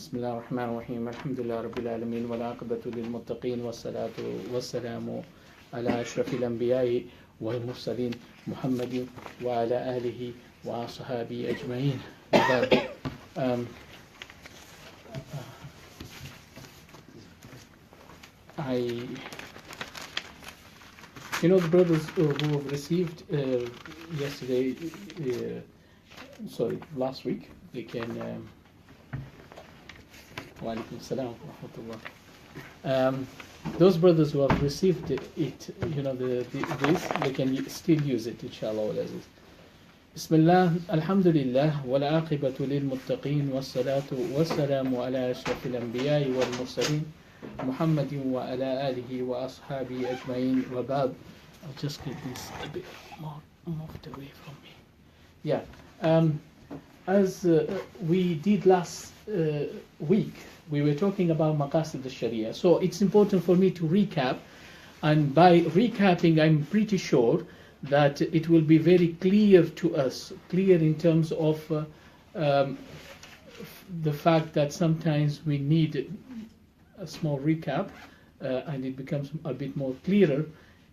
بسم الله الرحمن الرحيم الحمد لله رب العالمين والعاقبة للمتقين والصلاة والسلام على أشرف الأنبياء والمرسلين محمد وعلى آله وأصحابه أجمعين. The brothers who have received yesterday, last week, they can. Wa alaikum salam wa rahmatullah. Those brothers who have received it, this, they can still use it, inshallah. Bismillah, alhamdulillah, wal aqibatu lil muttaqin, was salatu was salamu ala ashrafil anbiya'i wal mursalin, Muhammadin wa ala alihi wa ashabihi ajma'in wa ba'd. I'll just get this a bit more moved away from me. Yeah. As we did last week, we were talking about Maqāsid al-Sharia. So it's important for me to recap, and by recapping, I'm pretty sure that it will be very clear to us, clear in terms of the fact that sometimes we need a small recap, and it becomes a bit more clearer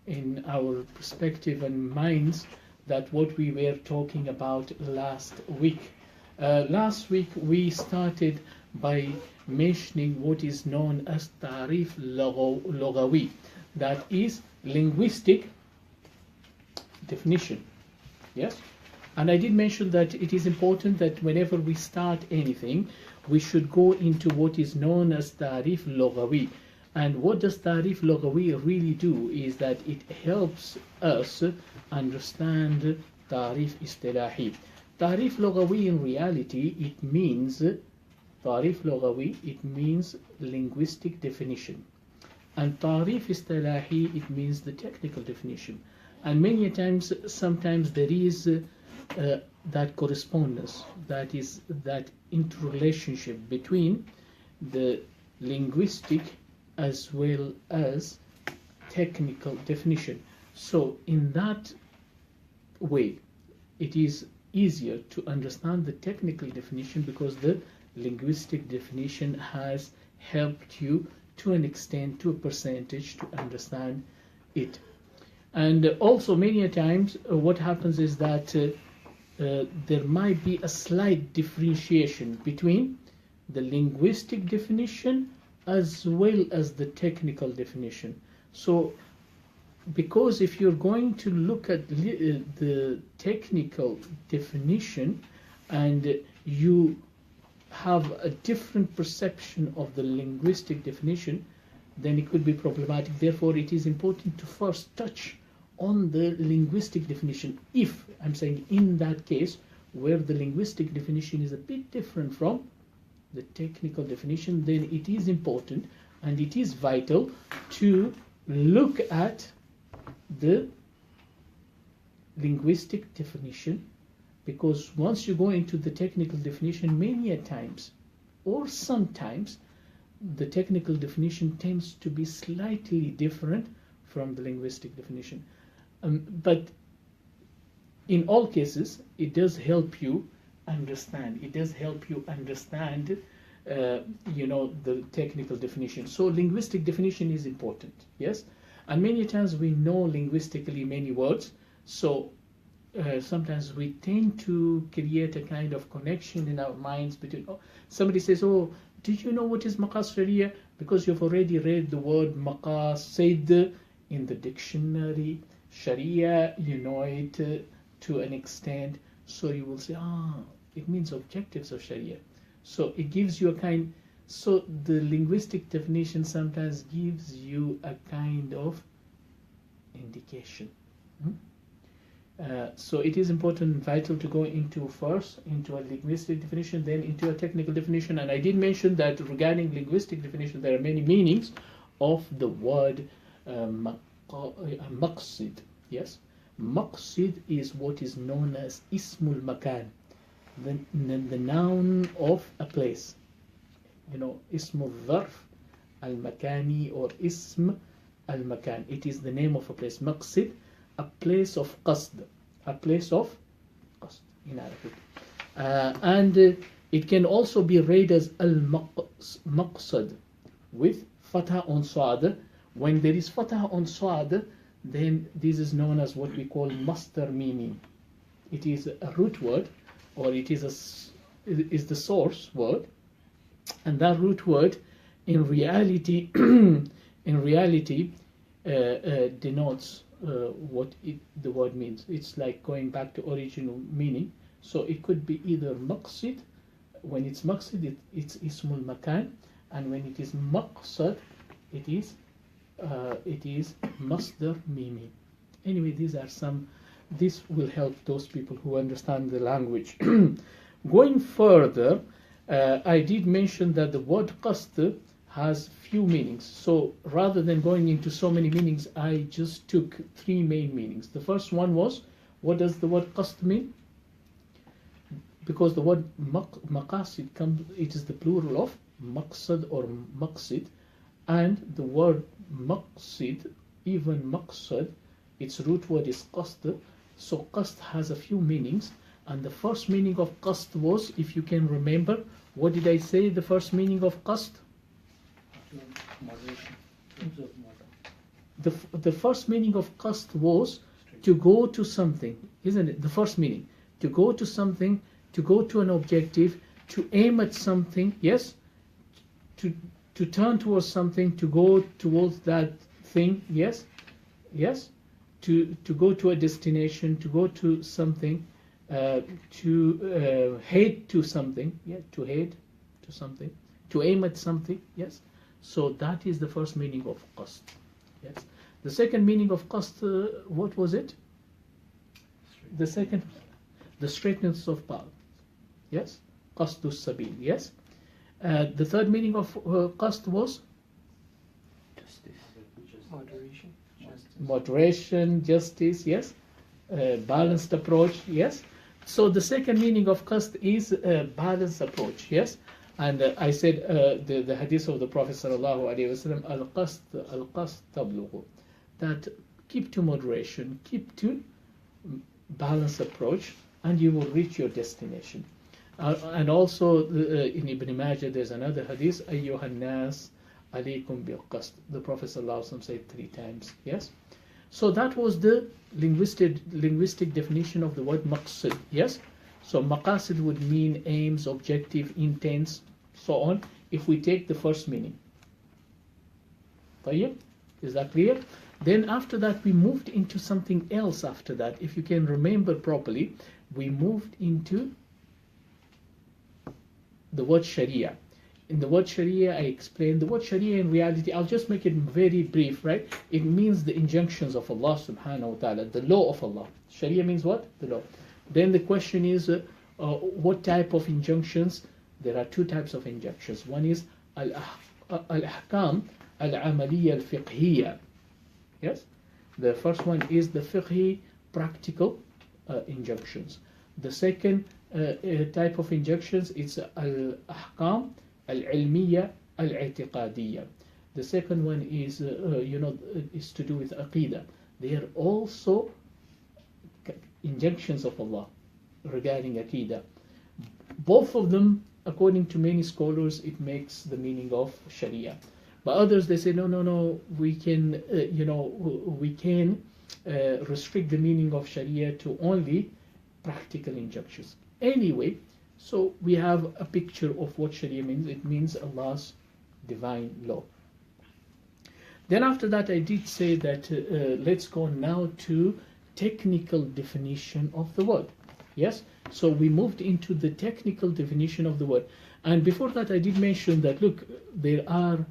in our perspective and minds that what we were talking about last week. Last week we started by mentioning what is known as Ta'rif Lughawi, that is linguistic definition. Yes? And I did mention that it is important that whenever we start anything, we should go into what is known as Ta'rif Lughawi. And what does Ta'rif Lughawi really do is that it helps us understand Ta'rif Istilahi. Ta'rif Lughawi in reality, it means linguistic definition. And Ta'rif Istilahi, it means the technical definition. And many times, sometimes there is that correspondence, that is that interrelationship between the linguistic as well as technical definition. So in that way, it is easier to understand the technical definition because the linguistic definition has helped you to an extent, to a percentage, to understand it. And also many a times what happens is that there might be a slight differentiation between the linguistic definition as well as the technical definition. So because if you're going to look at the technical definition and you have a different perception of the linguistic definition, then it could be problematic. Therefore, it is important to first touch on the linguistic definition. If, I'm saying in that case, where the linguistic definition is a bit different from the technical definition, then it is important and it is vital to look at the linguistic definition, because once you go into the technical definition, many a times or sometimes the technical definition tends to be slightly different from the linguistic definition. But in all cases, it does help you understand. It does help you understand, the technical definition. So linguistic definition is important, yes? And many times we know linguistically many words, so sometimes we tend to create a kind of connection in our minds between, somebody says, did you know what is Maqāsid Sharia? Because you've already read the word Maqāsid in the dictionary. Sharia, you know it to an extent, so you will say, it means objectives of Sharia. So it gives you so the linguistic definition sometimes gives you a kind of indication. So it is important and vital to go first into a linguistic definition, then into a technical definition. And I did mention that regarding linguistic definition, there are many meanings of the word Maqāsid. Yes, Maqāsid is what is known as Ismul Makan, the noun of a place. Ismul Dharf al-Makani or Ism al-Makan. It is the name of a place. Maqsid, a place of qasd, in Arabic. And It can also be read as al-maqsad with fatha on sad. When there is fatha on sad, then this is known as what we call masdar mimi. It is a root word, or it is the source word, and that root word in reality denotes what the word means. It's like going back to original meaning. So it could be either maqsid. When it's maqsid, it's ismul makan, and when it is maqsad, it is masdar mimi. Anyway, these are some. This will help those people who understand the language. Going further, I did mention that the word qasd has few meanings. So rather than going into so many meanings, I just took three main meanings. The first one was, what does the word qasd mean? Because the word maqāsid comes, it is the plural of maqsad or maqsid, and the word maqsid, even maqsad, its root word is qasd. So qasd has a few meanings, and the first meaning of qasd was, if you can remember, what did I say the first meaning of qasd? The first meaning of qasd was to go to something, isn't it? The first meaning, to go to something, to go to an objective, to aim at something, yes? To turn towards something, to go towards that thing, yes? Yes? To go to a destination, to go to something, to head to something, yeah, to head to something, to aim at something, yes. So that is the first meaning of qasd, yes. The second meaning of qasd, what was it? The second, the straightness of path, yes, qasdus sabil, yes. The third meaning of qasd was Moderation. moderation, justice, yes, balanced approach, yes. So the second meaning of qasd is balanced approach, yes. And I said the hadith of the Prophet sallallahu alaihi wasallam, al-qasd tablughu, that keep to moderation, keep to balanced approach, and you will reach your destination. And also in Ibn Majah there's another hadith, ayyuhan nas alaykum bil qasd. The Prophet sallallahu alaihi wasallam said 3 times, yes. So that was the linguistic definition of the word maqsid, yes. So maqāsid would mean aims, objective, intents, so on, if we take the first meaning. طيب? Is that clear? Then after that we moved into something else after that. If you can remember properly, we moved into the word sharia. In the word sharia, I explained the word sharia in reality, I'll just make it very brief, right? It means the injunctions of Allah subhanahu wa ta'ala, the law of Allah. Sharia means what? The law. Then the question is, what type of injunctions? There are 2 types of injunctions. One is al-ahkam al-amaliyya al-fiqhiyya. Yes? The first one is the fiqhi, practical injunctions. The second type of injunctions is al-ahkam al-ilmiyya al-i'tiqadiyya. The second one is, is to do with aqidah. They are also injunctions of Allah regarding aqidah. Both of them, according to many scholars, it makes the meaning of Sharia. But others, they say, no, we can, restrict the meaning of Sharia to only practical injunctions. Anyway, so we have a picture of what Sharia means. It means Allah's divine law. Then after that, I did say that let's go now to technical definition of the word. Yes, so we moved into the technical definition of the word. And before that, I did mention that, look, there are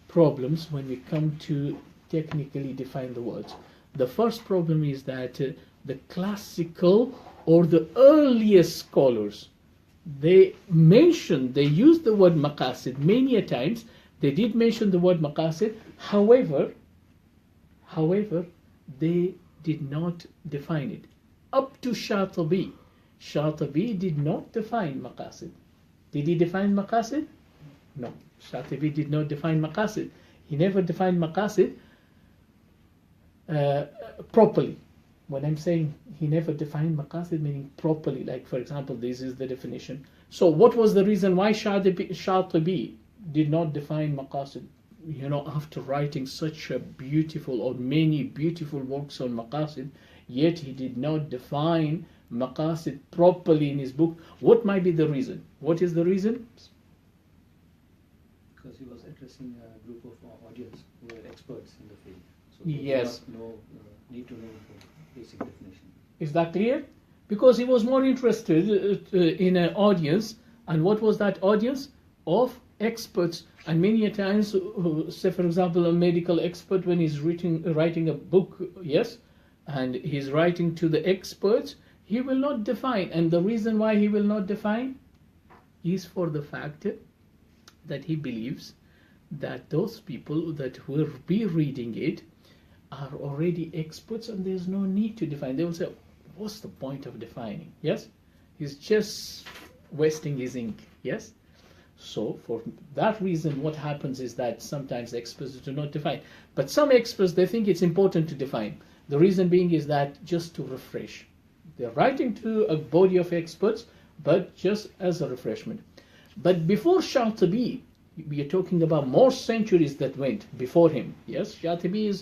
problems when we come to technically define the words. The first problem is that the classical or the earliest scholars, they used the word maqāsid many a times. They did mention the word maqāsid. However, they did not define it. Up to Shātibi. Shātibi did not define maqāsid. Did he define maqāsid? No. Shātibi did not define maqāsid. He never defined maqāsid properly. When I'm saying he never defined maqāsid, meaning properly, like for example, this is the definition. So what was the reason why Shatibi did not define Maqāsid? After writing such a beautiful or many beautiful works on Maqāsid, yet he did not define Maqāsid properly in his book. What might be the reason? What is the reason? Because he was addressing a group of audience who were experts in the field. So yes. Need to know the basic definition. Is that clear? Because he was more interested in an audience, and what was that audience? Of experts. And many a times, say for example, a medical expert, when he's writing a book, yes, and he's writing to the experts, he will not define. And the reason why he will not define is for the fact that he believes that those people that will be reading it are already experts, and there's no need to define. They will say, what's the point of defining? Yes, he's just wasting his ink. Yes. So for that reason, what happens is that sometimes experts do not define. But some experts, they think it's important to define. The reason being is that just to refresh. They're writing to a body of experts, but just as a refreshment. But before Shatibi, we are talking about more centuries that went before him. Yes, Shatibi is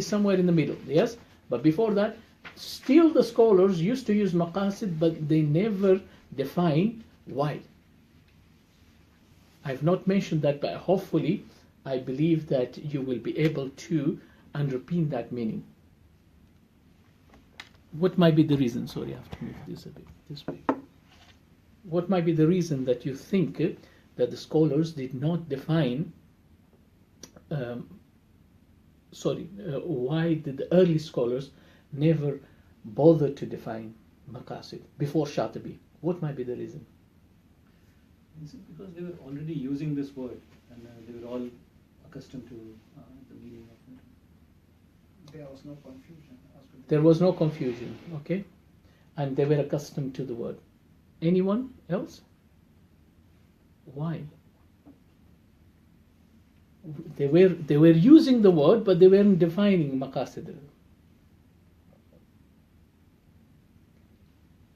somewhere in the middle. Yes, but before that, still the scholars used to use Maqāsid, but they never define why. I've not mentioned that, but hopefully I believe that you will be able to underpin that meaning. What might be the reason? Sorry, I have to move this a bit this way. What might be the reason that you think that the scholars did not define, why did the early scholars never bother to define Maqāsid before Shatibi? What might be the reason? Is it because they were already using this word and they were all accustomed to the meaning of it? There was no confusion. There was no confusion, okay? And they were accustomed to the word. Anyone else? Why? They were using the word, but they weren't defining Maqāsid.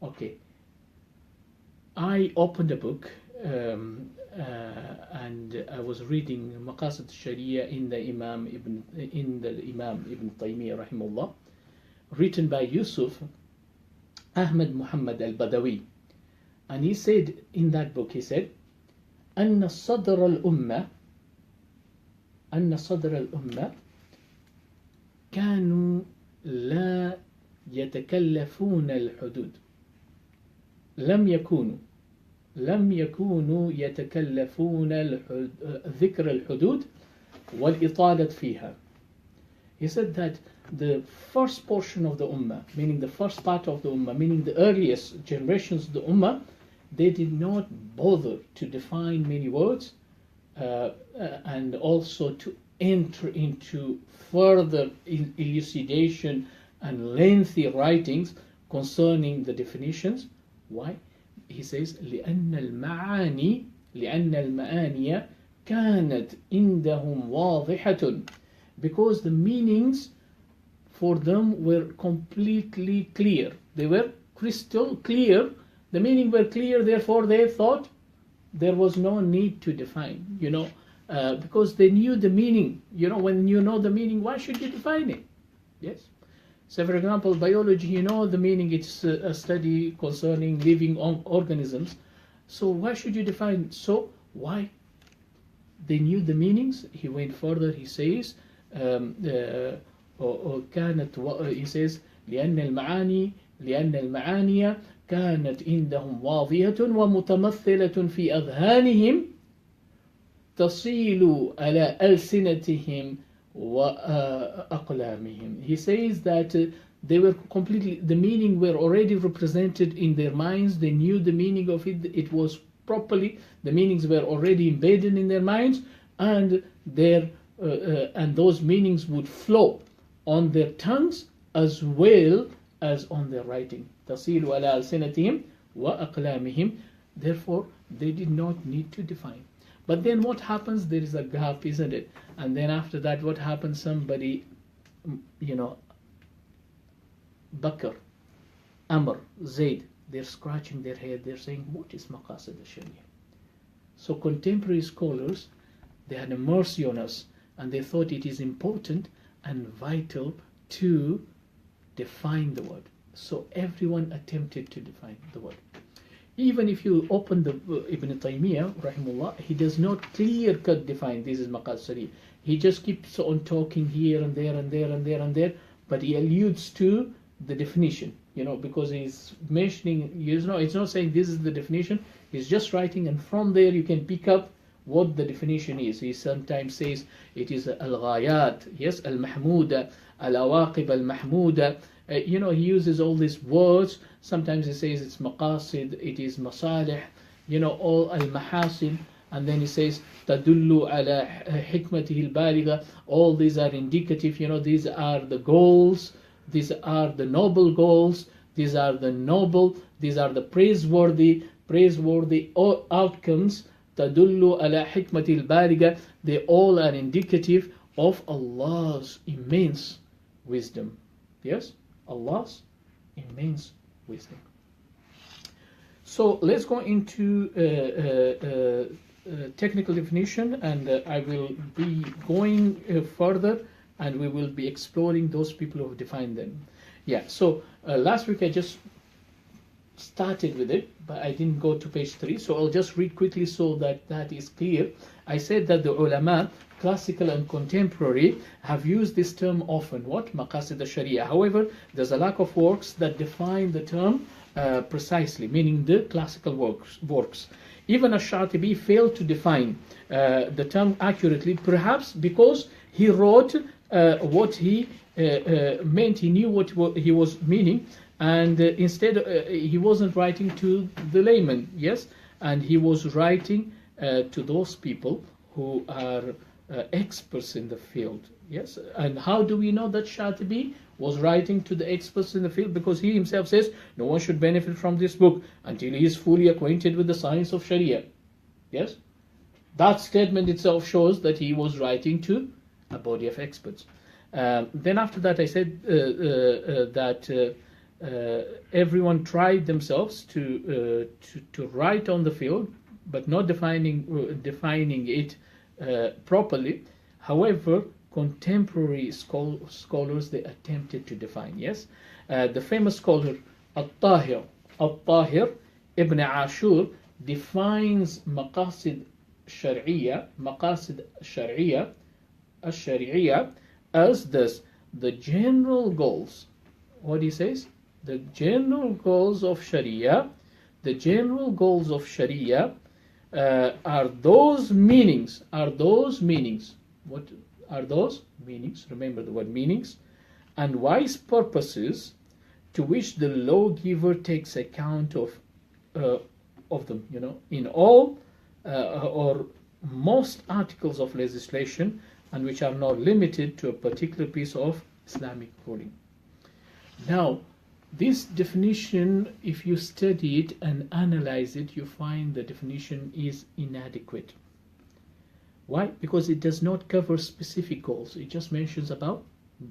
Okay. I opened a book and I was reading Maqāsid Sharia in the Imam Ibn Taymiyyah rahimahullah, written by Yusuf Ahmad Muhammad al-Badawi. And he said in that book, he said, أن صدر الأمة كانوا لا يتكلفون الحدود. لم يكونوا يتكلفون ذكر الحدود والإطالة فيها. He said that the first portion of the Ummah, meaning the first part of the Ummah, meaning the earliest generations of the Ummah, they did not bother to define many words and also to enter into further elucidation and lengthy writings concerning the definitions. Why? He says, لأن المعاني كانت عندهم واضحة, because the meanings for them were completely clear. They were crystal clear. The meaning were clear, therefore they thought there was no need to define, because they knew the meaning. When you know the meaning, why should you define it? Yes. So for example, biology, the meaning, it's a study concerning living organisms. So why should you define? So why? They knew the meanings. He went further, he says, he says, لأن المعاني كانت عندهم واضحة ومتمثلة في أذهانهم تصيل على ألسنتهم وأقلامهم. He says that they were completely, the meaning were already represented in their minds. They knew the meaning of it. It was properly, the meanings were already embedded in their minds, and those meanings would flow on their tongues as well as on their writing. تصيل على ألسنتهم وأقلامهم. Therefore, they did not need to define. But then what happens? There is a gap, isn't it? And then after that, what happens? Somebody, Bakr, Amr, Zaid, they're scratching their head, they're saying, what is Maqāsid al-Sharia? So contemporary scholars, they had a mercy on us, and they thought it is important and vital to define the word. So everyone attempted to define the word. Even if you open the Ibn Taymiyyah, rahimullah, he does not clear-cut define this is Maqāsid Sharia. He just keeps on talking here and there and there and there and there, but he alludes to the definition, because he's mentioning, it's not saying this is the definition, he's just writing, and from there you can pick up what the definition is. He sometimes says it is al-ghayat, yes, al-mahmuda, al-awaqib al-mahmuda. He uses all these words. Sometimes he says it's maqasid, it is masalih, all al-mahasin, and then he says tadullu ala hikmatihi al-baligha. All these are indicative, these are the goals, these are the noble goals, these are the praiseworthy outcomes. Tadullu ala hikmatihi al-baligha. They all are indicative of Allah's immense wisdom. Yes? Allah's immense wisdom. So let's go into technical definition, and I will be going further, and we will be exploring those people who have defined them. Yeah, so last week I just started with it, but I didn't go to page 3, so I'll just read quickly so that is clear. I said that the ulama, classical and contemporary, have used this term often, what? Maqāsid al-Sharia. However, there's a lack of works that define the term precisely, meaning the classical works. Even Ash-Shātibi failed to define the term accurately, perhaps because he wrote what he meant, he knew what he was meaning, and instead he wasn't writing to the layman, yes, and he was writing to those people who are experts in the field, yes. And how do we know that Shātibi was writing to the experts in the field? Because he himself says no one should benefit from this book until he is fully acquainted with the science of Sharia, yes. That statement itself shows that he was writing to a body of experts. Then after that I said that everyone tried themselves to write on the field, but not defining it properly. However, contemporary scholars, they attempted to define, yes. The famous scholar Al-Tahir Ibn Ashur defines Maqāsid Shar'iyya as this: the general goals. What he says? The general goals of Sharia. The general goals of Sharia are those meanings. What are those meanings? Remember the word meanings. And wise purposes to which the lawgiver takes account of them. In all or most articles of legislation, and which are not limited to a particular piece of Islamic ruling. Now, this definition, if you study it and analyze it, you find the definition is inadequate. Why? Because it does not cover specific goals. It just mentions about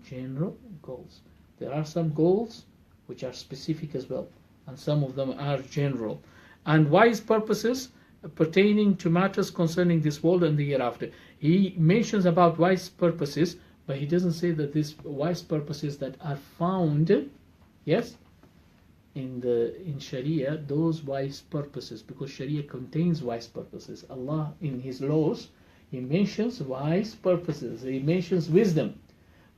general goals. There are some goals which are specific as well, and some of them are general. And wise purposes pertaining to matters concerning this world and the hereafter. He mentions about wise purposes, but he doesn't say that these wise purposes that are found, yes, in Sharia, those wise purposes, because Sharia contains wise purposes. Allah in His laws, He mentions wise purposes, He mentions wisdom,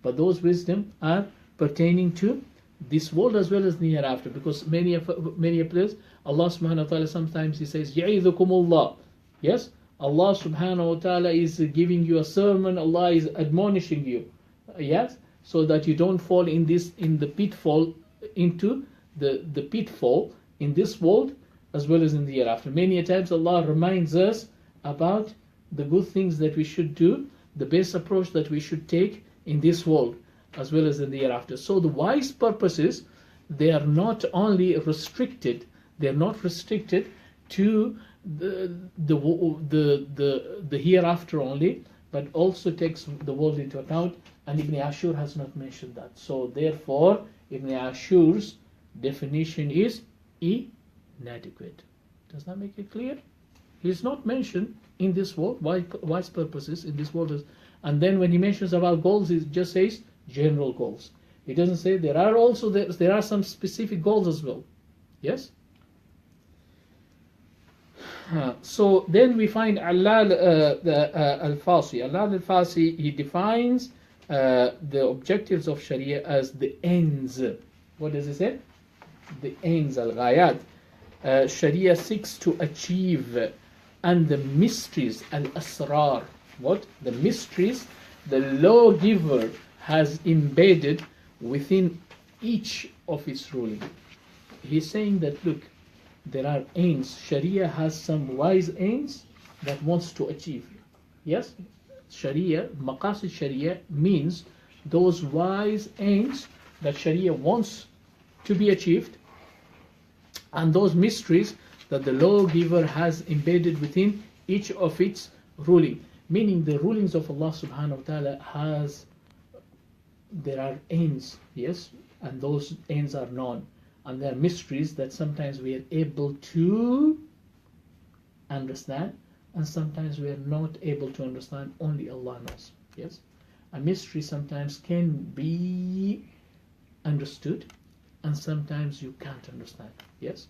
but those wisdom are pertaining to this world as well as the hereafter, because many places Allah subhanahu wa ta'ala, sometimes He says Ya'idukumullah, yes, Allah subhanahu wa ta'ala is giving you a sermon, Allah is admonishing you, yes, so that you don't fall into the pitfall in this world as well as in the hereafter. Many a times Allah reminds us about the good things that we should do, the best approach that we should take in this world as well as in the hereafter. So the wise purposes, they are not only restricted, they are not restricted to the hereafter only, but also takes the world into account. And Ibn Ashur has not mentioned that. So therefore, Ibn Ashur's definition is inadequate. Does that make it clear? He's not mentioned in this world, wise purposes in this world. And then when he mentions about goals, he just says general goals. He doesn't say there are some specific goals as well. Yes? So then we find Allal al-Fasi. Allal al-Fasi, he defines the objectives of Sharia as the ends. What does he say? The ends, al-ghayat. Sharia seeks to achieve, and the mysteries, al-asrar. What? The mysteries the lawgiver has embedded within each of its ruling. He's saying that, look, there are aims. Sharia has some wise aims that wants to achieve. Yes? Sharia, Maqāsid Sharia means those wise aims that Sharia wants to be achieved, and those mysteries that the lawgiver has embedded within each of its ruling. Meaning the rulings of Allah subhanahu wa ta'ala there are ends, yes, and those ends are known. And there are mysteries that sometimes we are able to understand, and sometimes we are not able to understand. Only Allah knows. Yes, a mystery sometimes can be understood, and sometimes you can't understand. Yes,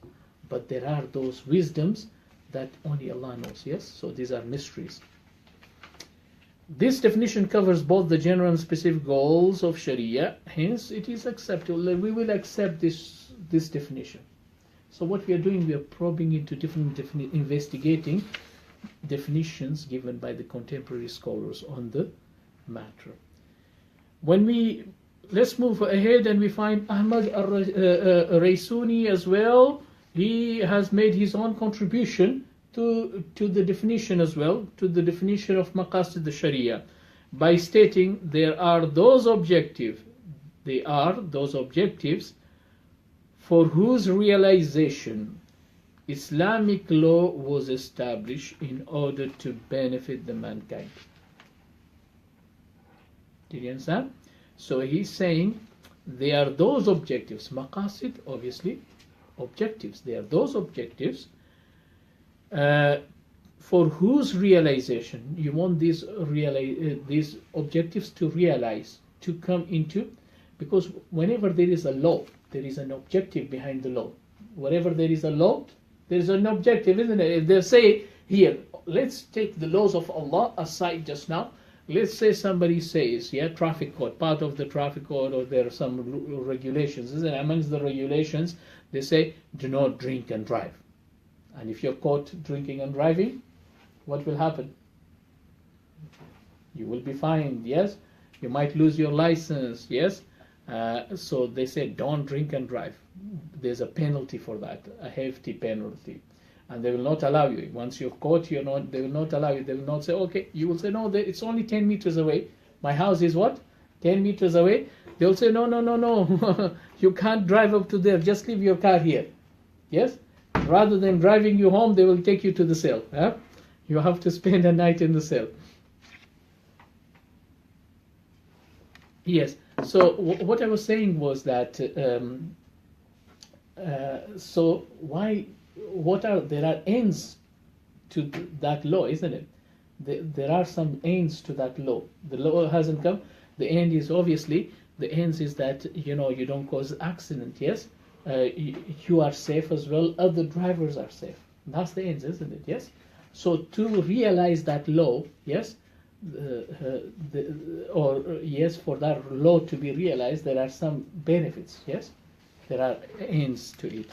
but there are those wisdoms that only Allah knows. Yes, so these are mysteries. This definition covers both the general and specific goals of Sharia. Hence, it is acceptable. We will accept this definition. So what we are doing, we are probing into different investigating definitions given by the contemporary scholars on the matter. Let's move ahead, and we find Ahmad al-Raisuni as well. He has made his own contribution to the definition as well, to the definition of Maqāsid al-Sharia, by stating there are those objectives for whose realization Islamic law was established in order to benefit the mankind. Did you understand? So he's saying they are those objectives. Maqāsid, obviously, objectives. They are those objectives for whose realization you want these objectives to realize, to come into, because whenever there is a law, there is an objective behind the law. Wherever there is a law, there is an objective, isn't it? If they say here, let's take the laws of Allah aside just now. Let's say somebody says, traffic code, part of the traffic code, or there are some regulations, isn't it? Amongst the regulations, they say, do not drink and drive. And if you're caught drinking and driving, what will happen? You will be fined, yes? You might lose your license, yes? So they say, don't drink and drive. There's a penalty for that, a hefty penalty. And they will not allow you. Once you're caught, they will not allow you. They will not say, okay. You will say, no, it's only 10 meters away. My house is what? 10 meters away. They will say, no. You can't drive up to there. Just leave your car here. Yes? Rather than driving you home, they will take you to the cell. You have to spend a night in the cell. Yes. So what I was saying was that there are ends to that law, isn't it? There are some ends to that law. The law hasn't come. The end is obviously, the ends is that you don't cause accident. Yes, you are safe as well. Other drivers are safe. That's the ends, isn't it? Yes. So to realize that law, yes, for that law to be realized, there are some benefits. Yes, there are ends to it.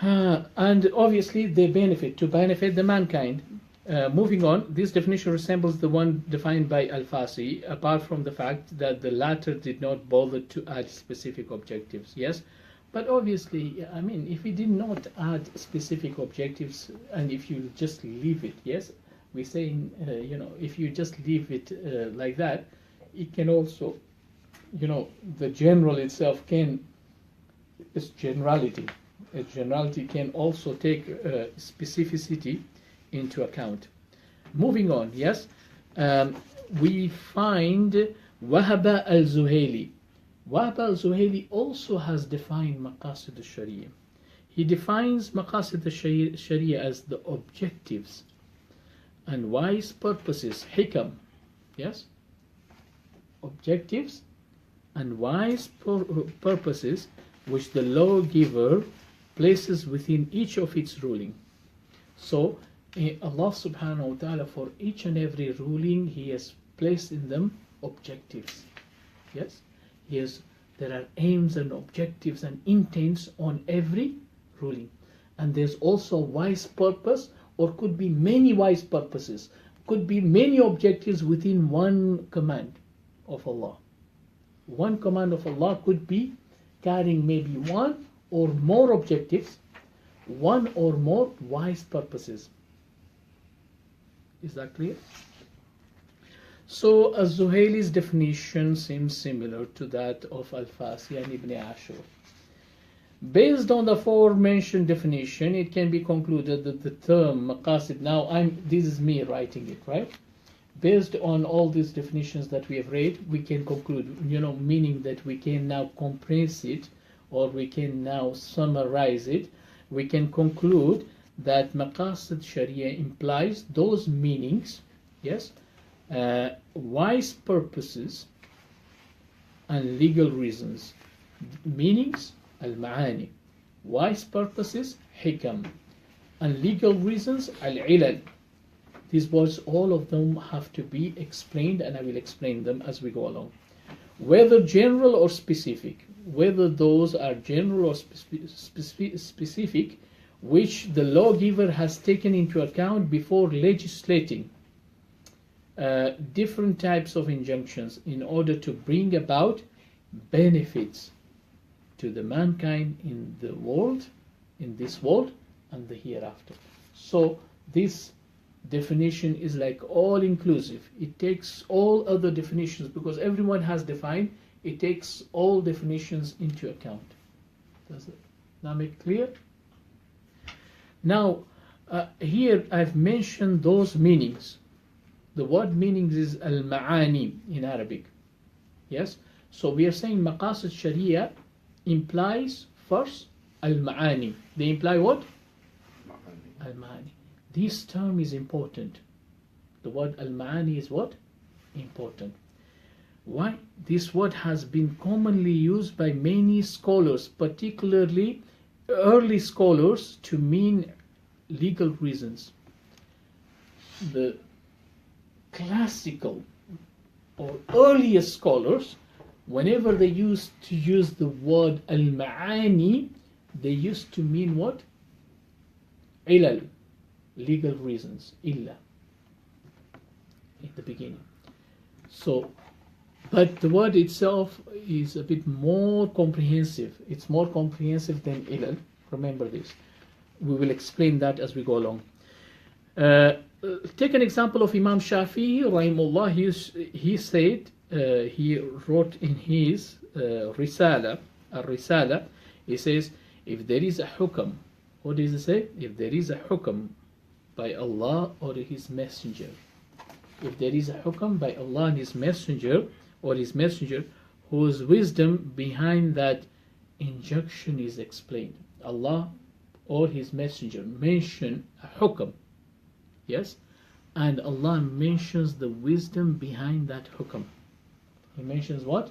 And obviously they benefit the mankind. Moving on, this definition resembles the one defined by Al-Fasi, apart from the fact that the latter did not bother to add specific objectives. Yes, but obviously, I mean, if we did not add specific objectives, and if you just leave it, yes, we're saying, if you just leave it like that, it can also, the general itself it's generality. A generality can also take specificity into account. Moving on, yes, we find Wahab al-Zuhaili. Wahab al-Zuhaili also has defined Maqāsid al-Sharia. He defines Maqāsid al-Sharia as the objectives and wise purposes, hikam, yes? Objectives and wise purposes which the lawgiver places within each of its ruling. So Allah subhanahu wa ta'ala, for each and every ruling, He has placed in them objectives. Yes? There are aims and objectives and intents on every ruling. And there's also wise purpose, or could be many wise purposes, could be many objectives within one command of Allah. One command of Allah could be carrying maybe one or more objectives, one or more wise purposes. Is that clear? So Az-Zuhaili's definition seems similar to that of Al-Fasi and Ibn Ashur. Based on the aforementioned definition, it can be concluded that the term Maqāsid, now this is me writing it, right? Based on all these definitions that we have read, we can conclude, meaning that we can now compress it, or we can now summarize it. We can conclude that Maqāsid Sharia implies those meanings, yes, wise purposes and legal reasons. Meanings, al-ma'ani. Wise purposes, hikam. And legal reasons, al-ilal. These words, all of them have to be explained, and I will explain them as we go along. Whether general or specific, whether those are general or specific, which the lawgiver has taken into account before legislating different types of injunctions in order to bring about benefits to the mankind in the world, in this world and the hereafter. So this definition is like all inclusive. It takes all other definitions, because everyone has defined, it takes all definitions into account. Does it now make clear? Now here I've mentioned those meanings. The word meanings is al-ma'ani in Arabic. Yes? So we are saying Maqāsid Sharia implies first al-ma'ani. They imply what? Al-ma'ani. This term is important. The word al-ma'ani is what? Important. Why? This word has been commonly used by many scholars, particularly early scholars, to mean legal reasons. The classical or earliest scholars, whenever they used to use the word al-ma'ani, they used to mean what? Ilal. Legal reasons, illa, in the beginning. So, but the word itself is a bit more comprehensive. It's more comprehensive than ilal. Remember this. We will explain that as we go along. Take an example of Imam Shafi'i, rahimahullah. He said, he wrote in his Risala, Al-Risala, he says, if there is a hukam, what does he say? If there is a hukam by Allah or His Messenger, if there is a hukam by Allah and His Messenger, or His Messenger, whose wisdom behind that injunction is explained. Allah or His Messenger mention a hukam, yes, and Allah mentions the wisdom behind that hukam. He mentions what?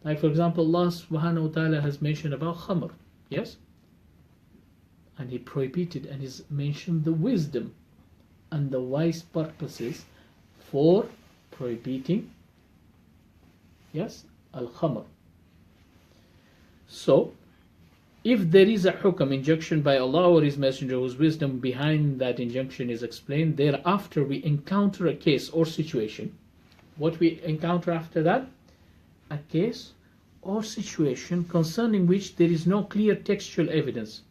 Like for example, Allah subhanahu wa ta'ala has mentioned about khamr, yes, and He prohibited, and He's mentioned the wisdom and the wise purposes for prohibiting, yes, al-khamr. So if there is a hukam, injunction by Allah or His Messenger, whose wisdom behind that injunction is explained, thereafter we encounter a case or situation. What we encounter after that? A case or situation concerning which there is no clear textual evidence.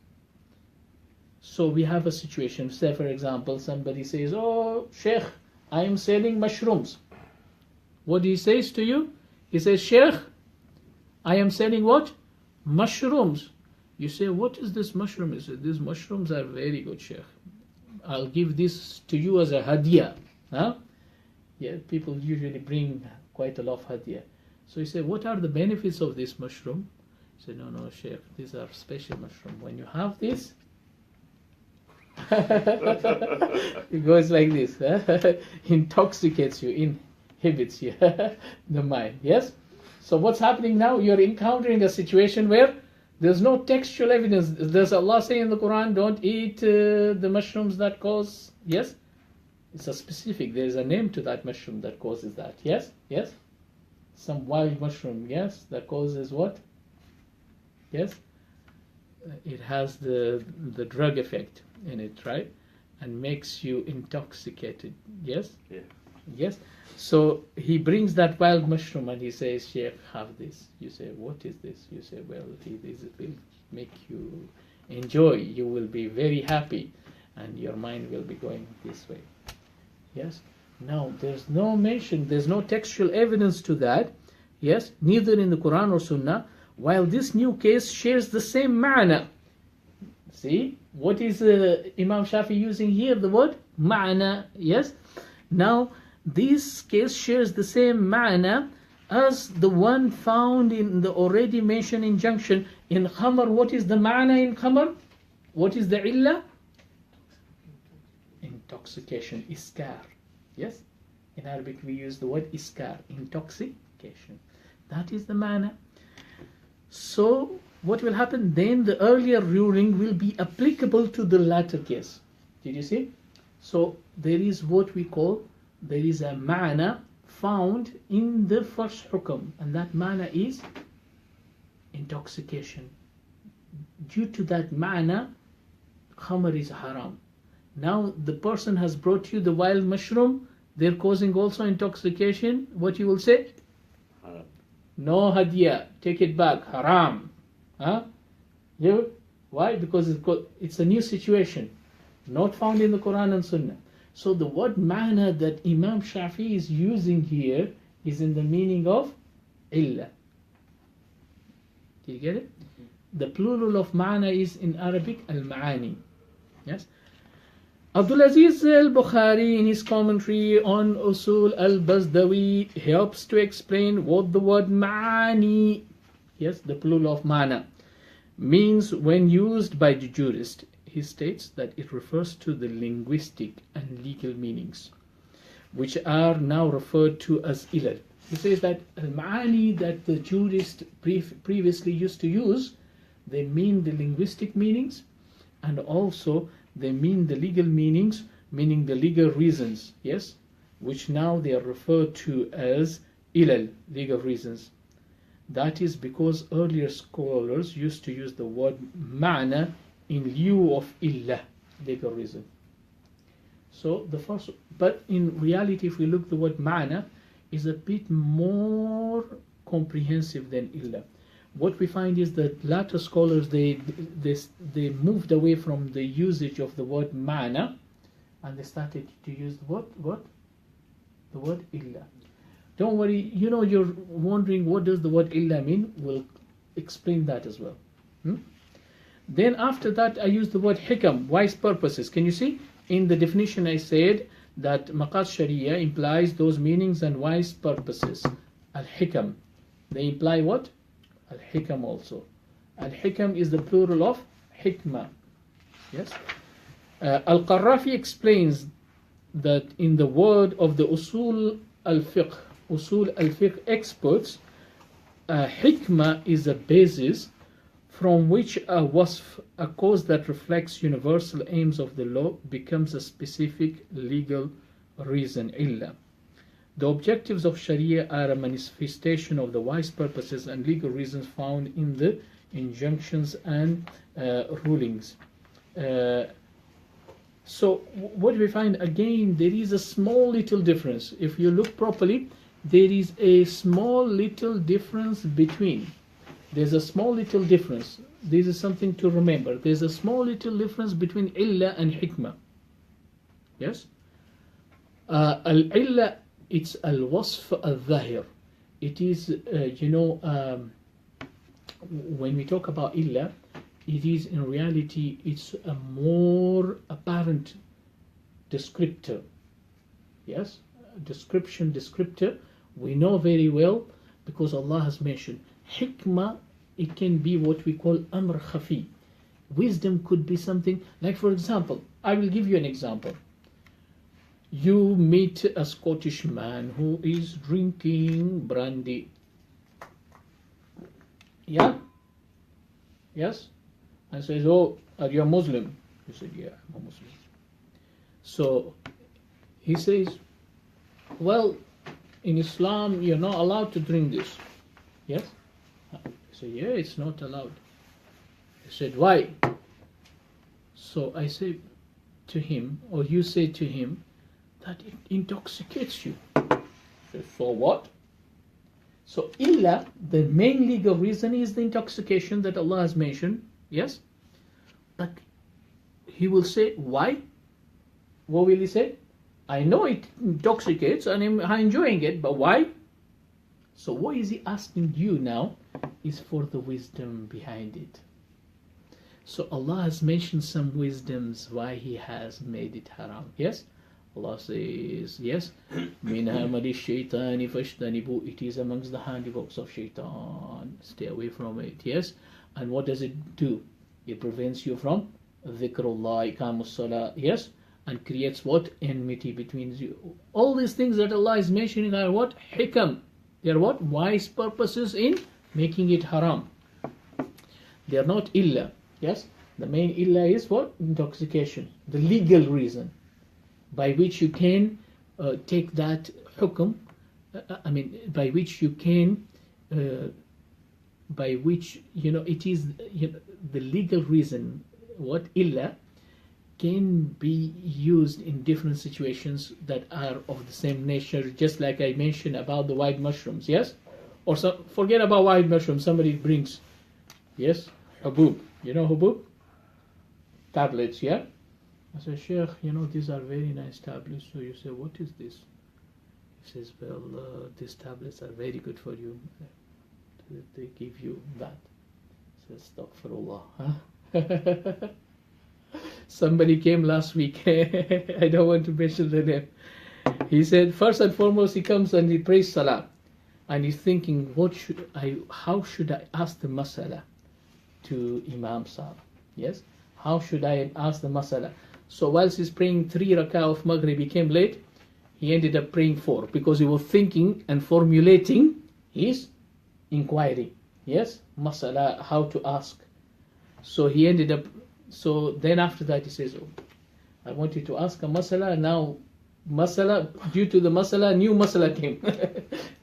So we have a situation, say for example, somebody says, oh Sheikh, I am selling mushrooms. What he says to you? He says, Sheikh, I am selling what? Mushrooms. You say, what is this mushroom? He says, these mushrooms are very good, Sheikh. I'll give this to you as a hadiyah. Huh? Yeah, people usually bring quite a lot of hadiyah. So you say, what are the benefits of this mushroom? Say, no, Sheikh, these are special mushroom. When you have this, it goes like this. Intoxicates you, inhibits you, the mind. Yes? So what's happening now? You're encountering a situation where there's no textual evidence. Does Allah say in the Quran, don't eat the mushrooms that cause... Yes? It's a specific. There's a name to that mushroom that causes that. Yes? Yes? Some wild mushroom, yes? That causes what? Yes? It has the drug effect in it, right? And makes you intoxicated. Yes? Yeah. Yes? So he brings that wild mushroom and he says, Sheikh, have this. You say, what is this? You say, well, it will make you enjoy. You will be very happy and your mind will be going this way. Yes? Now, there's no mention, there's no textual evidence to that. Yes? Neither in the Quran or Sunnah. While this new case shares the same ma'na. See? What is Imam Shafi using here? The word ma'na. Yes? Now, this case shares the same ma'na as the one found in the already mentioned injunction in khamr. What is the ma'na in khamr? What is the illah? Intoxication, iskar. Yes? In Arabic we use the word iskar, intoxication. That is the ma'na. So, what will happen? Then the earlier ruling will be applicable to the latter case. Did you see? So, there is what we call, there is a ma'na found in the first hukam, and that ma'na is intoxication. Due to that ma'na, khamr is haram. Now the person has brought you the wild mushroom, they're causing also intoxication. What you will say? Haram. No hadiya, take it back, haram. Huh? Why? Because it's a new situation, not found in the Quran and Sunnah. So the word ma'na that Imam Shafi is using here is in the meaning of illah. Do you get it? The plural of ma'na is in Arabic al-ma'ani. Yes? Abdul Aziz al-Bukhari in his commentary on Usul al-Bazdawi helps to explain what the word ma'ani, yes, the plural of ma'na, means when used by the jurist. He states that it refers to the linguistic and legal meanings, which are now referred to as ilal. He says that al-ma'ani that the jurist previously used to use, they mean the linguistic meanings, and also they mean the legal meanings, meaning the legal reasons, yes, which now they are referred to as ilal, legal reasons. That is because earlier scholars used to use the word ma'na in lieu of illah, legal reason. So the first, but in reality, if we look, the word ma'na is a bit more comprehensive than illah. What we find is that later scholars, they moved away from the usage of the word ma'na and they started to use the what? The word illah. Don't worry, you're wondering what does the word illah mean? We'll explain that as well. Then after that I use the word hikam, wise purposes. Can you see? In the definition I said that Maqāsid Sharia implies those meanings and wise purposes. Al-hikam. They imply what? Al-hikam also. Al-hikam is the plural of hikmah. Yes? Al-Qarrafi explains that in the word of the Usul al-Fiqh experts, hikmah is a basis from which a wasf, a cause that reflects universal aims of the law, becomes a specific legal reason, illah. The objectives of Sharia are a manifestation of the wise purposes and legal reasons found in the injunctions and rulings. So what we find, again, there is a small little difference. If you look properly, there is a small little difference between. There's a small little difference. This is something to remember. There's a small little difference between illah and hikmah. Yes? Al-illah, it's al-wasf al-zahir. It is, when we talk about illah, it is in reality, it's a more apparent descriptor. Yes? Descriptor. We know very well because Allah has mentioned. Hikmah it can be what we call amr khafi. Wisdom could be something like, for example, I will give you an example. You meet a Scottish man who is drinking brandy. Yeah? Yes? And says, oh, are you a Muslim? You said, yeah, I'm a Muslim. So he says, well, in Islam, you're not allowed to drink this. Yes? I said, yeah, it's not allowed. He said, why? So I say to him, or you say to him, that it intoxicates you. So what? So illa, the main legal reason is the intoxication that Allah has mentioned. Yes? But he will say, why? What will he say? I know it intoxicates and I'm enjoying it, but why? So what is he asking you now is for the wisdom behind it. So Allah has mentioned some wisdoms why He has made it haram. Yes? Allah says, yes, مِنْهَا مَلِ الشَّيْطَانِ فَاشْتَنِبُوا. It is amongst the handiworks of shaitan. Stay away from it. Yes? And what does it do? It prevents you from dhikrullah, ikamus salah. Yes? And creates what? Enmity between you. All these things that Allah is mentioning are what? Hikam. They are what? Wise purposes in making it haram. They are not illa. Yes? The main illa is what? Intoxication. The legal reason by which you can take that hukum, by which you can, by which, it is, the legal reason, what illa, can be used in different situations that are of the same nature, just like I mentioned about the white mushrooms, yes? Or forget about white mushrooms, somebody brings, yes, hubub. You know hubub? Tablets, yeah? I said, Sheikh, these are very nice tablets. So you say, what is this? He says, well, these tablets are very good for you. They give you that. I said, astaghfirullah. Huh? Somebody came last week. I don't want to mention the name. He said, first and foremost, he comes and he prays salah. And he's thinking, how should I ask the masala to Imam Sahib? Yes? How should I ask the masala? So whilst he's praying 3 rak'ah of Maghrib, he came late, he ended up praying 4 because he was thinking and formulating his inquiry. Yes? Masala, how to ask. So he ended up, so then after that he says, oh, I want you to ask a masala. Now, masala, due to the masala, new masala came.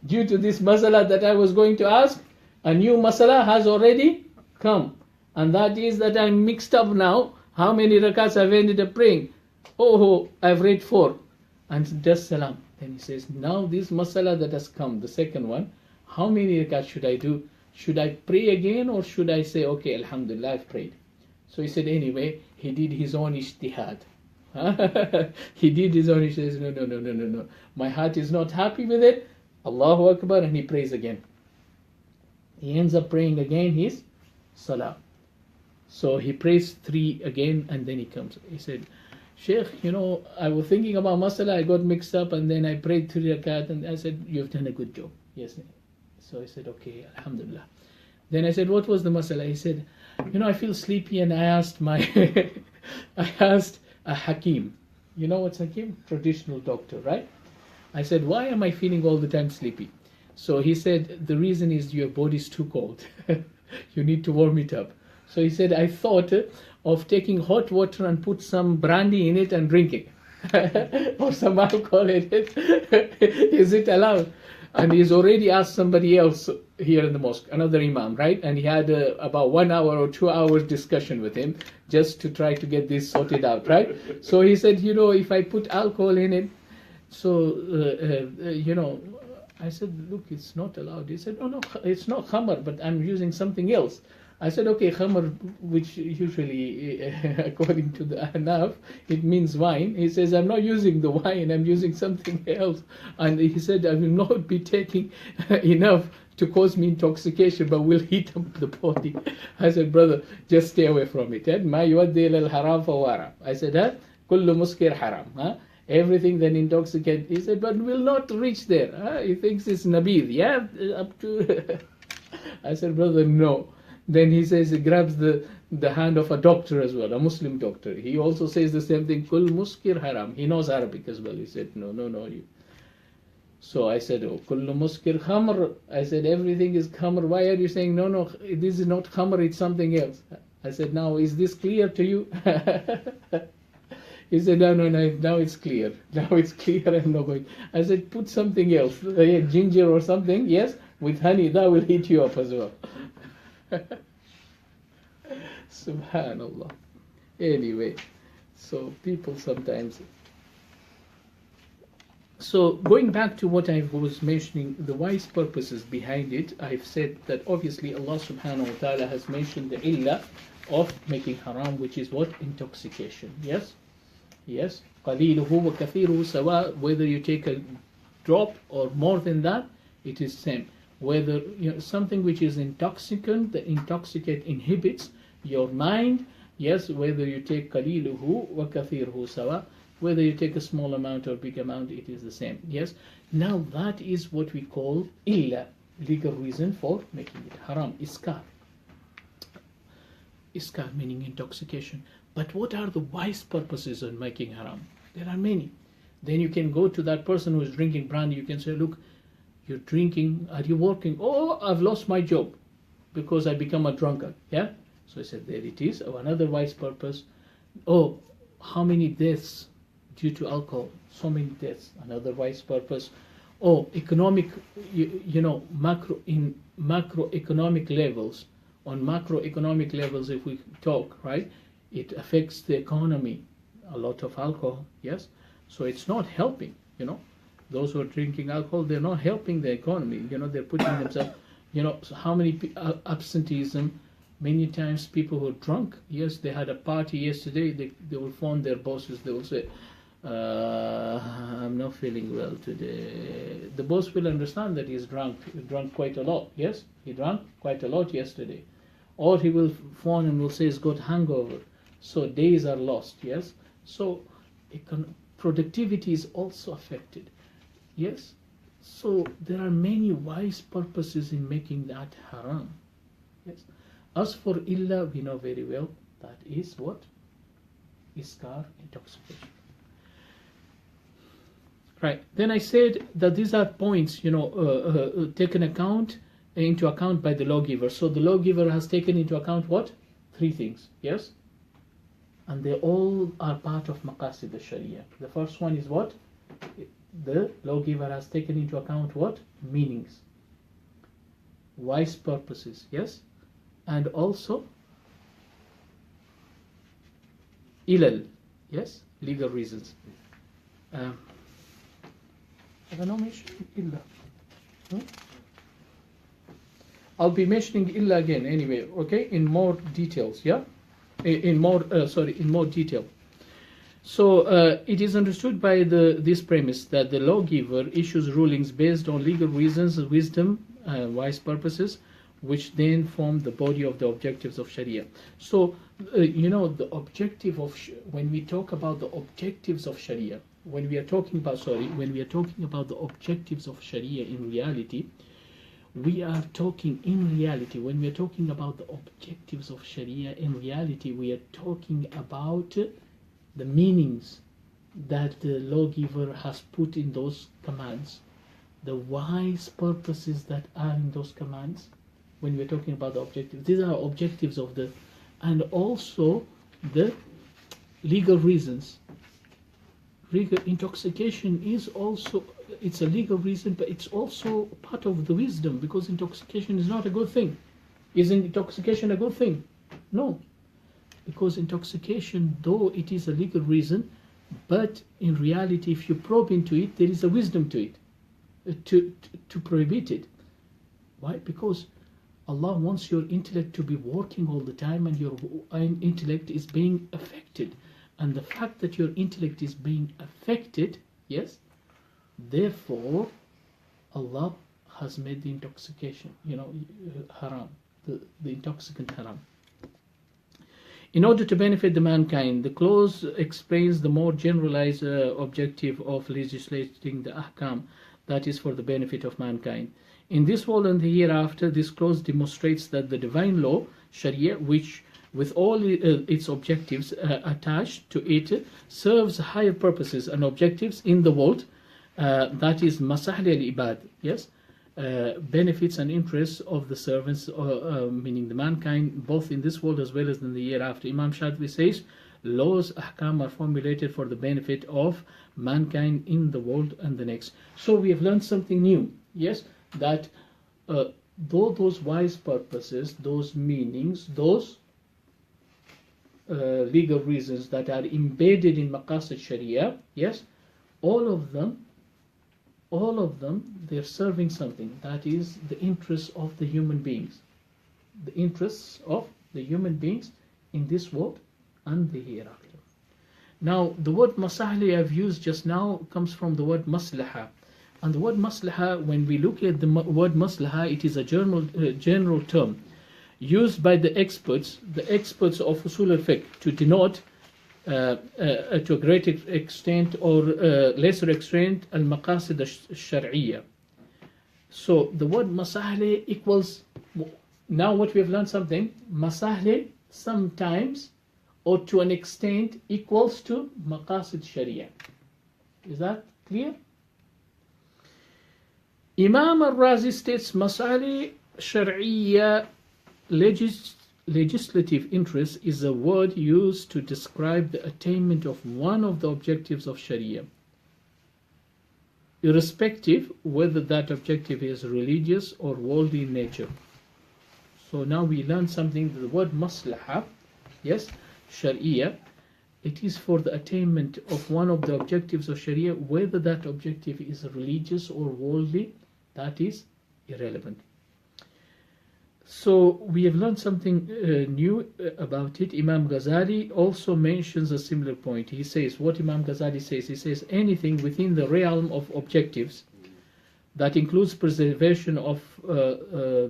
Due to this masala that I was going to ask, a new masala has already come. And that is that I'm mixed up now. How many rakats I've ended up praying? Oh, I've read 4. And does salam. Then he says, now this masala that has come, the second one, how many rakats should I do? Should I pray again or should I say, okay, alhamdulillah, I've prayed? So he said, anyway, he did his own ijtihad. He did his own ijtihad. He says, no. My heart is not happy with it. Allahu Akbar, and he prays again. He ends up praying again his salah. So he prays 3 again and then he comes. He said, Sheikh, I was thinking about masala, I got mixed up and then I prayed 3 rakat and I said, you've done a good job. Yes. So I said, okay, alhamdulillah. Then I said, what was the masala? He said, I feel sleepy and I asked I asked a hakim. You know what's hakim? Traditional doctor, right? I said, why am I feeling all the time sleepy? So he said, the reason is your body's too cold. You need to warm it up. So he said, I thought of taking hot water and put some brandy in it and drinking. Or some alcohol in it. Is it allowed? And he's already asked somebody else here in the mosque, another imam, right? And he had about 1 hour or 2 hours discussion with him just to try to get this sorted out, right? So he said, if I put alcohol in it, so, I said, look, it's not allowed. He said, no, it's not khamar, but I'm using something else. I said, okay, khamar, which usually, according to the Ahnaf, it means wine. He says, I'm not using the wine, I'm using something else. And he said, I will not be taking enough to cause me intoxication, but will heat up the body. I said, brother, just stay away from it. Ma yuaddi lil haram fawara. I said, kullu muskir haram. Everything that intoxicates. He said, but will not reach there. He thinks it's nabid. Yeah, up to... I said, brother, no. Then he says, he grabs the hand of a doctor as well, a Muslim doctor. He also says the same thing, Kul muskir haram. He knows Arabic as well. He said, no. So I said, oh, Kullu muskir khamr. I said, everything is khamr. Why are you saying, no, this is not khamr, it's something else? I said, now, is this clear to you? He said, no, now it's clear. Now it's clear, I'm not going. I said, put something else, ginger or something, yes, with honey, that will heat you up as well. Subhanallah. Anyway, so people sometimes. So going back to what I was mentioning, the wise purposes behind it, I've said that obviously Allah subhanahu wa ta'ala has mentioned the illah of making haram, which is what? Intoxication. Yes? Yes. قَلِيلُهُ وَكَثِيرُهُ سَوَاء. Whether you take a drop or more than that, it is same. Whether something which is intoxicant, the intoxicant inhibits your mind. Yes, whether you take قَلِيلُهُ وَكَثِيرُهُ سَوَاء. Whether you take a small amount or big amount, it is the same. Yes. Now that is what we call illa, legal reason for making it haram. Iskar. Iskar meaning intoxication. But what are the wise purposes of making haram? There are many. Then you can go to that person who is drinking brandy. You can say, look, you're drinking. Are you working? Oh, I've lost my job because I become a drunkard. Yeah. So I said, there it is. Oh, another wise purpose. Oh, how many deaths due to alcohol? So many deaths. Another wise purpose. Oh, economic, macroeconomic levels. On macroeconomic levels, if we talk, right, it affects the economy. A lot of alcohol, yes. So it's not helping. Those who are drinking alcohol, they're not helping the economy. They're putting themselves. So how many absenteeism? Many times people who are drunk, yes, they had a party yesterday, they will phone their bosses, they will say, I'm not feeling well today. The boss will understand that he's drunk. He drank quite a lot, yes? He drank quite a lot yesterday. Or he will phone and will say he's got hangover. So days are lost, yes? So productivity is also affected, yes? So there are many wise purposes in making that haram, yes? As for illa, we know very well that is what? Iskar, intoxication. Right. Then I said that these are points, taken into account by the lawgiver. So the lawgiver has taken into account what? 3 things. Yes? And they all are part of Maqāsid al-Sharia. The first one is what? The lawgiver has taken into account what? Meanings. Wise purposes. Yes? And also ilal. Yes? Legal reasons. I don't know, mentioning illa. I'll be mentioning illa again anyway, okay, in more details, yeah? In more detail. So it is understood by this premise that the lawgiver issues rulings based on legal reasons, wisdom, wise purposes, which then form the body of the objectives of Sharia. So, the objective of, when we talk about the objectives of Sharia, when we are talking about the objectives of Sharia in reality, when we are talking about the objectives of Sharia in reality, we are talking about the meanings that the lawgiver has put in those commands, the wise purposes that are in those commands. When we're talking about the objectives, these are objectives of and also the legal reasons. Intoxication is also, it's a legal reason, but it's also part of the wisdom, because intoxication is not a good thing. Isn't intoxication a good thing? No. Because intoxication, though it is a legal reason, but in reality, if you probe into it, there is a wisdom to it, to prohibit it. Why? Because Allah wants your intellect to be working all the time, and your intellect is being affected. And the fact that your intellect is being affected, yes, therefore Allah has made the intoxication, haram, the intoxicant haram. In order to benefit the mankind, the clause explains the more generalized objective of legislating the ahkam, that is for the benefit of mankind. In this world and the hereafter, this clause demonstrates that the divine law Sharia, which with all its objectives attached to it, serves higher purposes and objectives in the world. That is masalih al-ibad, yes, benefits and interests of the servants, meaning the mankind, both in this world as well as in the year after. Imam Shadwi says, laws, ahkam are formulated for the benefit of mankind in the world and the next. So we have learned something new, yes, that though those wise purposes, those meanings, those legal reasons that are embedded in Maqāsid Sharia, yes, all of them, they're serving something, that is the interests of the human beings. The interests of the human beings in this world and the hereafter. Now, the word masalih I've used just now comes from the word maslaha. And the word maslaha, when we look at the word maslaha, it is a general term used by the experts of usul al-fiqh to denote to a great extent or lesser extent al-maqāsid al-shar'iyya. So the word masalih equals, now what we have learned something, masalih sometimes or to an extent equals to maqāsid sharia. Is that clear? Imam al-Razi states masalih shar'iyya, legislative interest, is a word used to describe the attainment of one of the objectives of Sharia, irrespective whether that objective is religious or worldly in nature. So now we learn something, the word maslaha, yes, Sharia, it is for the attainment of one of the objectives of Sharia, whether that objective is religious or worldly, that is irrelevant. So we have learned something new about it. Imam Ghazali also mentions a similar point. He says, what Imam Ghazali says, he says anything within the realm of objectives that includes preservation of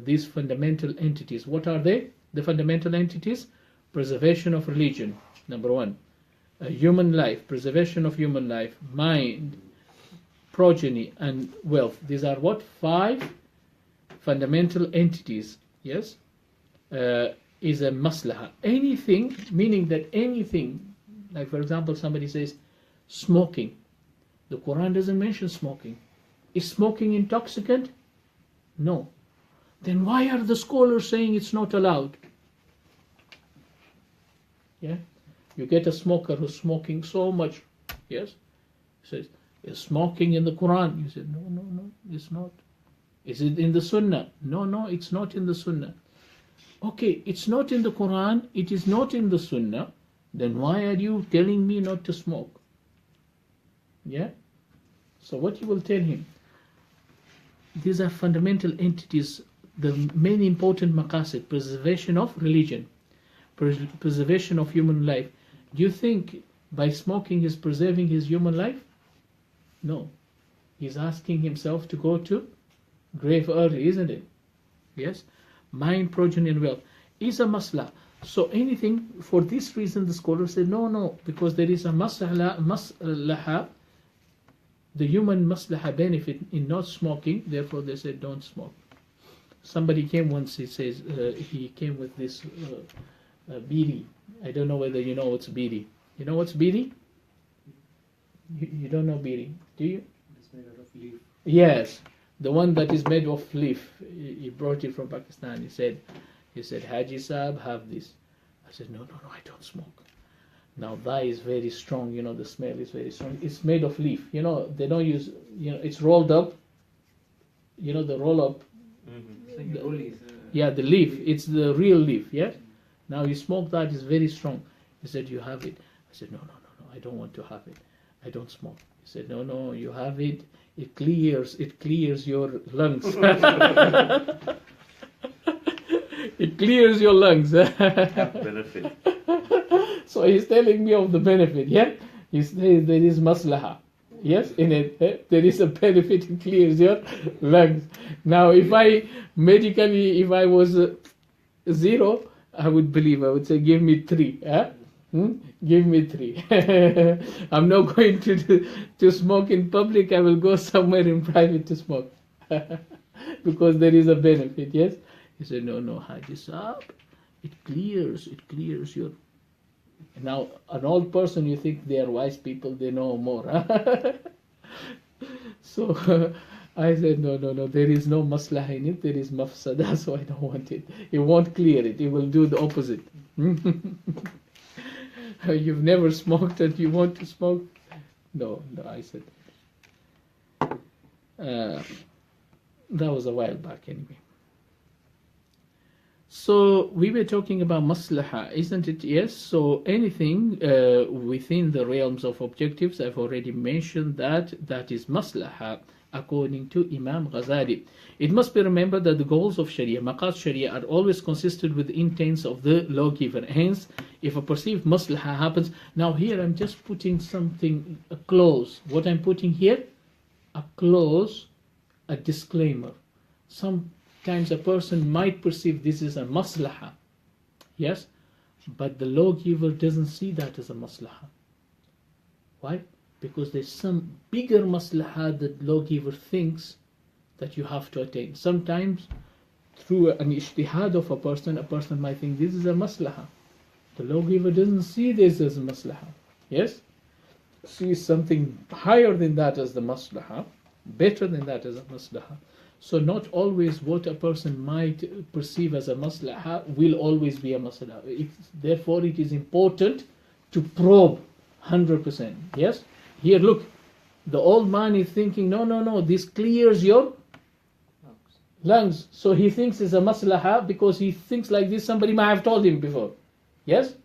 these fundamental entities. What are they? The fundamental entities? Preservation of religion, number one. Human life, preservation of human life, mind, progeny, and wealth. These are what? 5 fundamental entities. Yes, is a maslaha. Anything, meaning that anything, like for example, somebody says smoking. The Quran doesn't mention smoking. Is smoking intoxicant? No. Then why are the scholars saying it's not allowed? Yeah, you get a smoker who's smoking so much. Yes, he says, is smoking in the Quran? You said, no, it's not. Is it in the Sunnah? No, it's not in the Sunnah. Okay, it's not in the Quran, it is not in the Sunnah, then why are you telling me not to smoke? Yeah? So what you will tell him, these are fundamental entities, the main important maqāsid, preservation of religion, preservation of human life. Do you think by smoking he's preserving his human life? No. He's asking himself to go to grave early, isn't it? Yes. Mind, progeny, and wealth is a maslah. So anything, for this reason the scholars say no, because there is a maslaha, the human maslaha benefit in not smoking, therefore they said don't smoke. Somebody came once, he says, he came with this bidi. I don't know whether you know what's bidi. You know what's bidi? You don't know bidi, do you? It's made out of leaf. Yes, the one that is made of leaf. He brought it from Pakistan. He said, Haji Saab, have this. I said, no, I don't smoke. Now that is very strong, the smell is very strong. It's made of leaf. They don't use, it's rolled up. The roll up. Yeah, the leaf. It's the real leaf, yeah? Now you smoke that, is very strong. He said, you have it. I said, no, I don't want to have it. I don't smoke. He said, no, you have it. It clears your lungs. It clears your lungs. Benefit. So he's telling me of the benefit, yeah? He says there is maslaha. Yes, in it, there is a benefit, it clears your lungs. Now, if I was 0, I would believe. I would say, give me 3. Give me 3. I'm not going to smoke in public. I will go somewhere in private to smoke. Because there is a benefit, yes? He said, no, Haji Saab, It clears your. Now, an old person, you think they are wise people, they know more. Huh? So I said, no, there is no maslaha in it, there is mafsada, so I don't want it. It won't clear it, it will do the opposite. You've never smoked and you want to smoke? No, I said. That was a while back anyway. So we were talking about maslaha, isn't it? Yes. So anything within the realms of objectives, I've already mentioned that is maslaha, according to Imam Ghazali. It must be remembered that the goals of Sharia, Maqāsid Sharia, are always consistent with the intents of the lawgiver. Hence, if a perceived maslaha happens, now here I'm just putting something, a clause. What I'm putting here, a clause, a disclaimer. Sometimes a person might perceive this is a maslaha, yes, but the lawgiver doesn't see that as a maslaha. Why? Because there's some bigger maslaha that lawgiver thinks that you have to attain. Sometimes through an ijtihad of a person might think this is a maslaha. The lawgiver doesn't see this as a maslaha, yes, sees something higher than that as the maslaha, better than that as a maslaha. So not always what a person might perceive as a maslaha will always be a maslaha. Therefore, it is important to probe 100%. Yes? Here, look, the old man is thinking, no, this clears your lungs. So he thinks it's a maslaha because he thinks like this. Somebody might have told him before. Yes?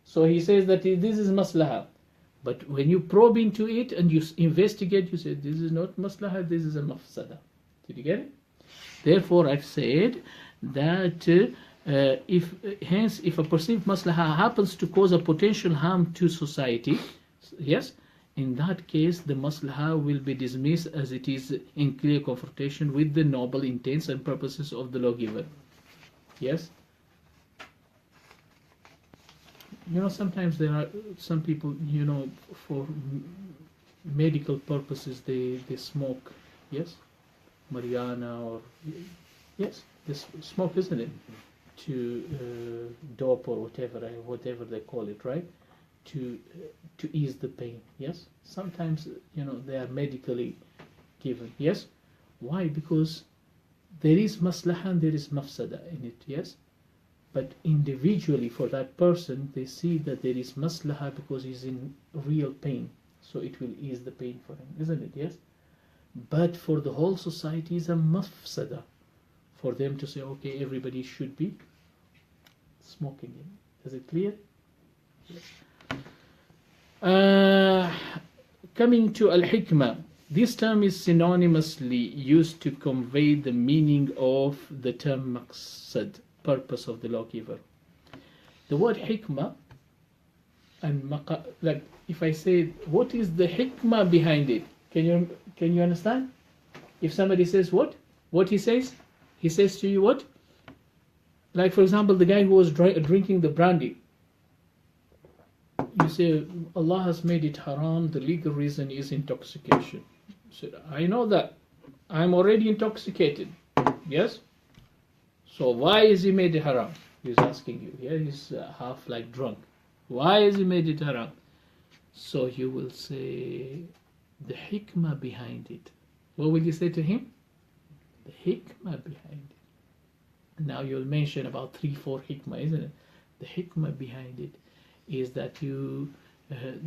So he says that this is maslaha. But when you probe into it and you investigate, you say, this is not maslaha, this is a mafsada. Did you get it? Therefore, I've said that if a perceived maslaha happens to cause a potential harm to society, yes, in that case, the maslaha will be dismissed as it is in clear confrontation with the noble intents and purposes of the lawgiver. Yes? Sometimes there are some people, for medical purposes, they smoke, yes? Marijuana or, yes, this smoke, isn't it? To dope or whatever they call it, right? To ease the pain, yes? Sometimes, they are medically given, yes? Why? Because there is maslaha and there is mafsada in it, yes? But individually for that person, they see that there is maslaha because he's in real pain. So it will ease the pain for him, isn't it? Yes? But for the whole society is a mafsada. For them to say, okay, everybody should be smoking it. Is it clear? Yes. Coming to al-hikmah. This term is synonymously used to convey the meaning of the term maqsad, purpose of the lawgiver. The word hikmah and like if I say, what is the hikmah behind it? Can you understand? If somebody says what he says? He says to you what? Like for example, the guy who was drinking the brandy. You say, Allah has made it haram, the legal reason is intoxication. So I know that. I'm already intoxicated. Yes? So why is he made it haram? He's asking you. Yeah, he's half like drunk. Why is he made it haram? So you will say the hikmah behind it. What will you say to him? The hikmah behind it. Now you'll mention about 3-4 hikmah, isn't it? The hikmah behind it is that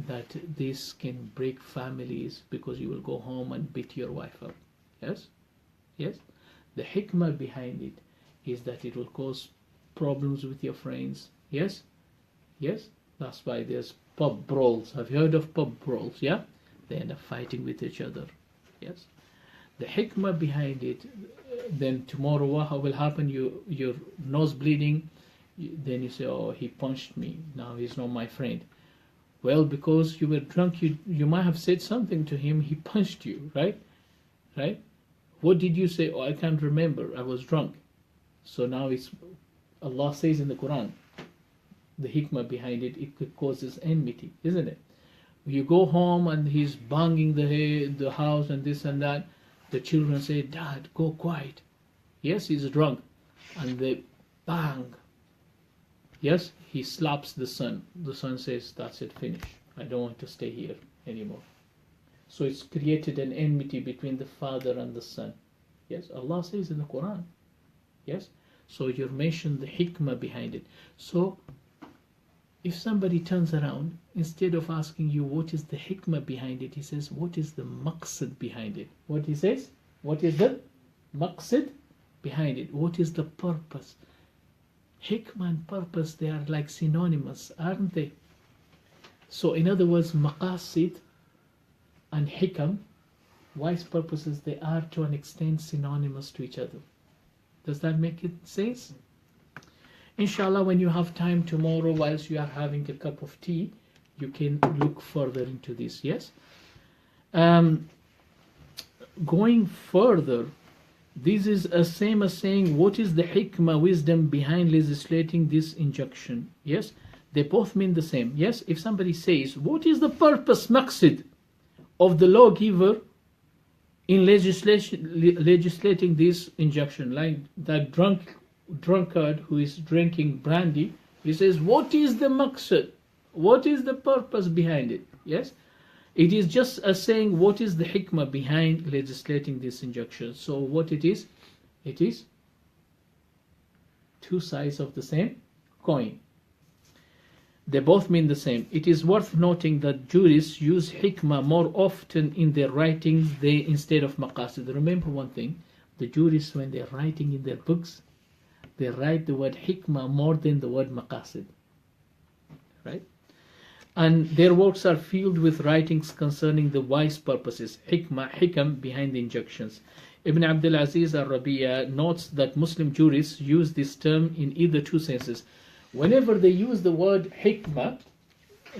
that this can break families because you will go home and beat your wife up. Yes? Yes? The hikmah behind it is that it will cause problems with your friends. Yes? Yes? That's why there's pub brawls. Have you heard of pub brawls? Yeah? They end up fighting with each other. Yes? The hikmah behind it, then tomorrow what will happen? Your nose bleeding, then you say, oh, he punched me. Now he's not my friend. Well, because you were drunk, you might have said something to him, he punched you, right? Right? What did you say? Oh, I can't remember. I was drunk. So now it's, Allah says in the Quran, the hikmah behind it, it could causes enmity, isn't it? You go home and he's banging the house and this and that. The children say, Dad, go quiet. Yes, he's drunk. And they bang. Yes, he slaps the son. The son says, that's it, finish. I don't want to stay here anymore. So it's created an enmity between the father and the son. Yes, Allah says in the Quran. Yes, so you mentioned the hikmah behind it. So if somebody turns around, instead of asking you what is the hikmah behind it, he says, what is the maqsad behind it? What he says? What is the maqsad behind it? What is the purpose? Hikmah and purpose, they are like synonymous, aren't they? So in other words, maqāsid and hikam, wise purposes, they are to an extent synonymous to each other. Does that make it sense? Inshallah, when you have time tomorrow, whilst you are having a cup of tea, you can look further into this, yes? Going further, this is the same as saying, what is the hikmah, wisdom behind legislating this injunction? Yes, they both mean the same. Yes, if somebody says, what is the purpose, maqsid, of the lawgiver in legislating this injunction? Like that drunkard who is drinking brandy, he says, what is the maqsad? What is the purpose behind it? Yes, it is just as saying, what is the hikmah behind legislating this injunction? So what it is two sides of the same coin. They both mean the same. It is worth noting that jurists use hikmah more often in their writings instead of maqasid. Remember one thing, the jurists, when they're writing in their books, they write the word hikmah more than the word maqasid. Right? And their works are filled with writings concerning the wise purposes, hikam, behind the injunctions. Ibn Abdul Aziz al-Rabi'a notes that Muslim jurists use this term in either two senses. Whenever they use the word hikmah,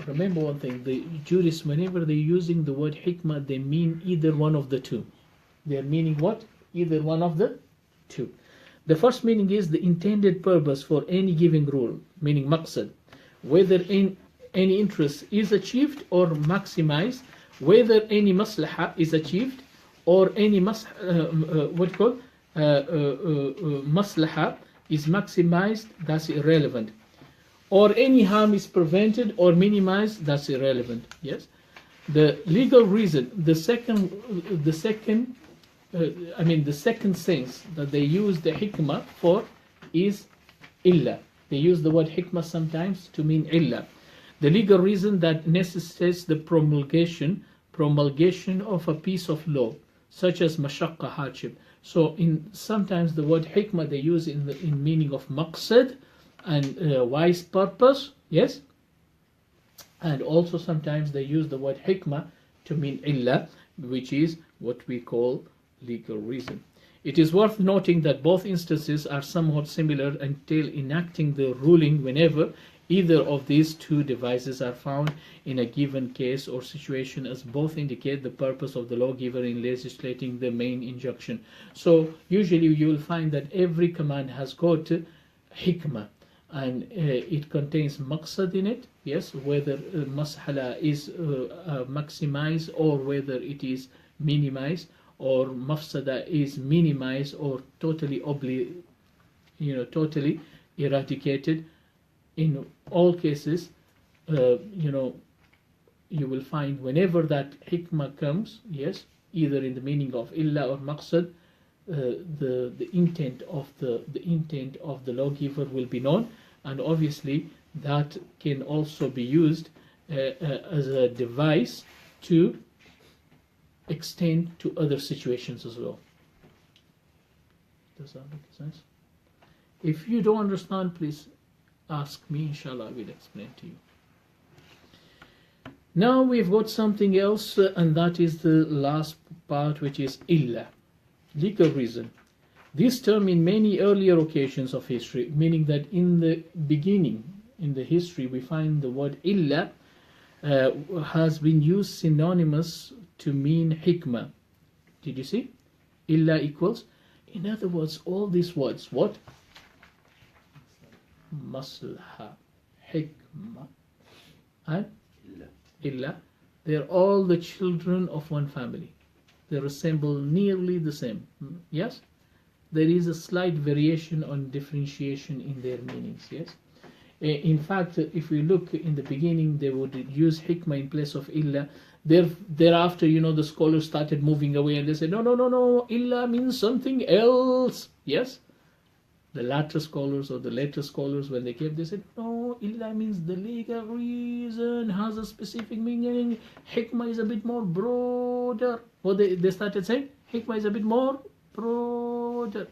remember one thing, the jurists, whenever they're using the word hikmah, they mean either one of the two. They're meaning what? Either one of the two. The first meaning is the intended purpose for any given rule, meaning maqsad, whether any interest is achieved or maximized, whether any maslaha is achieved or any maslaha is maximized, that's irrelevant, or any harm is prevented or minimized, that's irrelevant. Yes, the legal reason, the second sense that they use the hikmah for is illa. They use the word hikmah sometimes to mean illa, the legal reason that necessitates the promulgation of a piece of law, such as mashaqqa, hardship. So sometimes the word hikmah they use in meaning of maqsad and wise purpose, yes, and also sometimes they use the word hikmah to mean illa, which is what we call legal reason. It is worth noting that both instances are somewhat similar until enacting the ruling whenever either of these two devices are found in a given case or situation, as both indicate the purpose of the lawgiver in legislating the main injunction. So usually you will find that every command has got hikmah, and it contains maqsad in it, yes, whether mashala is maximized or whether it is minimized, or mafsada is minimized or totally eradicated. In all cases, you will find whenever that hikmah comes, yes, either in the meaning of illa or maqsad, the intent of the lawgiver will be known, and obviously that can also be used as a device to extend to other situations as well. Does that make sense? If you don't understand, please ask me, inshallah I will explain to you. Now we've got something else, and that is the last part, which is illa, legal reason. This term in many earlier occasions of history, meaning that in the beginning, in the history, we find the word illa has been used synonymous to mean hikmah. Did you see? Illa equals, in other words, all these words, what? Maslaha, hikmah, and illa, they're all the children of one family. They resemble nearly the same. Yes? There is a slight variation on differentiation in their meanings. Yes? In fact, if we look in the beginning, they would use hikmah in place of illa. Thereafter, the scholars started moving away and they said, no, no, no, no, illa means something else. Yes? The latter scholars or the later scholars, when they came, they said, no, illa means the legal reason, has a specific meaning. Hikmah is a bit more broader. Or they started saying, hikmah is a bit more broader.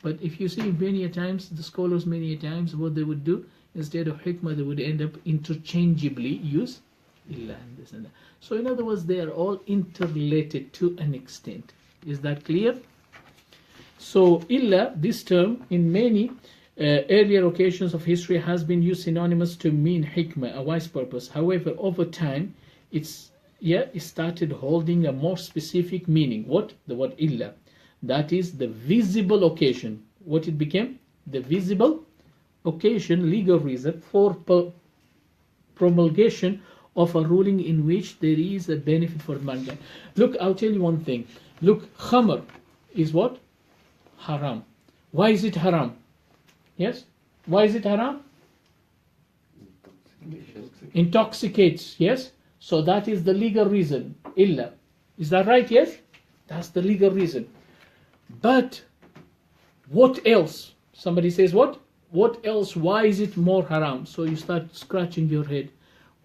But if you see many a times, the scholars many a times, what they would do, instead of hikmah, they would end up interchangeably use illa and this and that. So in other words, they are all interrelated to an extent. Is that clear? So illa, this term, in many earlier occasions of history has been used synonymous to mean hikmah, a wise purpose. However, over time, it started holding a more specific meaning. What? The word illa. That is the visible occasion. What it became? The visible occasion, legal reason for promulgation of a ruling in which there is a benefit for mankind. Look, I'll tell you one thing. Look, khamr is what? Haram. Why is it haram? Yes? Why is it haram? Intoxicates. Yes? So that is the legal reason. Illa. Is that right? Yes? That's the legal reason. But what else? Somebody says what? What else? Why is it more haram? So you start scratching your head.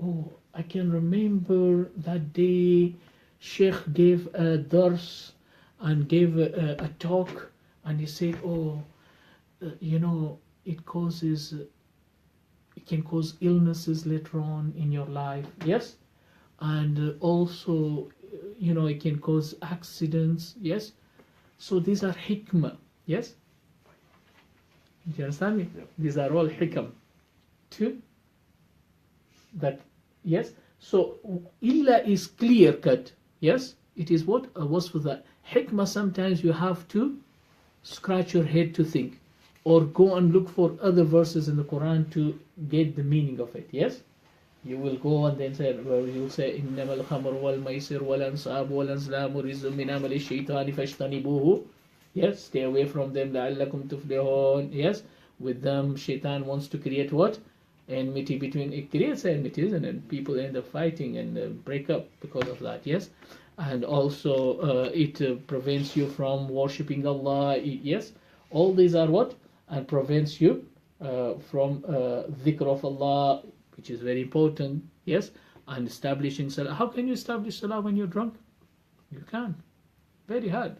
Oh, I can remember that day Sheikh gave a dars and gave a talk, and he said, oh, it can cause illnesses later on in your life. Yes? And also, it can cause accidents. Yes? So these are hikmah. Yes? Do you understand me? Yeah. These are all hikam. Two. That, yes? So illa is clear cut. Yes? It is what? A wasf for that. Hikmah, sometimes you have to scratch your head to think, or go and look for other verses in the Quran to get the meaning of it. Yes? You will go and then say, well, you will say, إِنَّمَا الْخَمْرُ وَالْمَيْسِرُ وَالْأَنْصَابُ وَالْأَزْلَامُ رِجْسٌ مِنْ عَمَلِ الشَّيْطَانِ فَاجْتَنِبُوهُ. Yes, stay away from them, لَعَلَّكُمْ تُفْلِحُونَ. Yes, with them, shaitan wants to create what? Enmity between, it creates enmity, isn't it? People end up fighting and break up because of that. Yes, and also it prevents you from worshipping Allah. Yes, all these are what? And prevents you from dhikr of Allah, which is very important. Yes, and establishing salah. How can you establish salah when you're drunk? You can't. Very hard.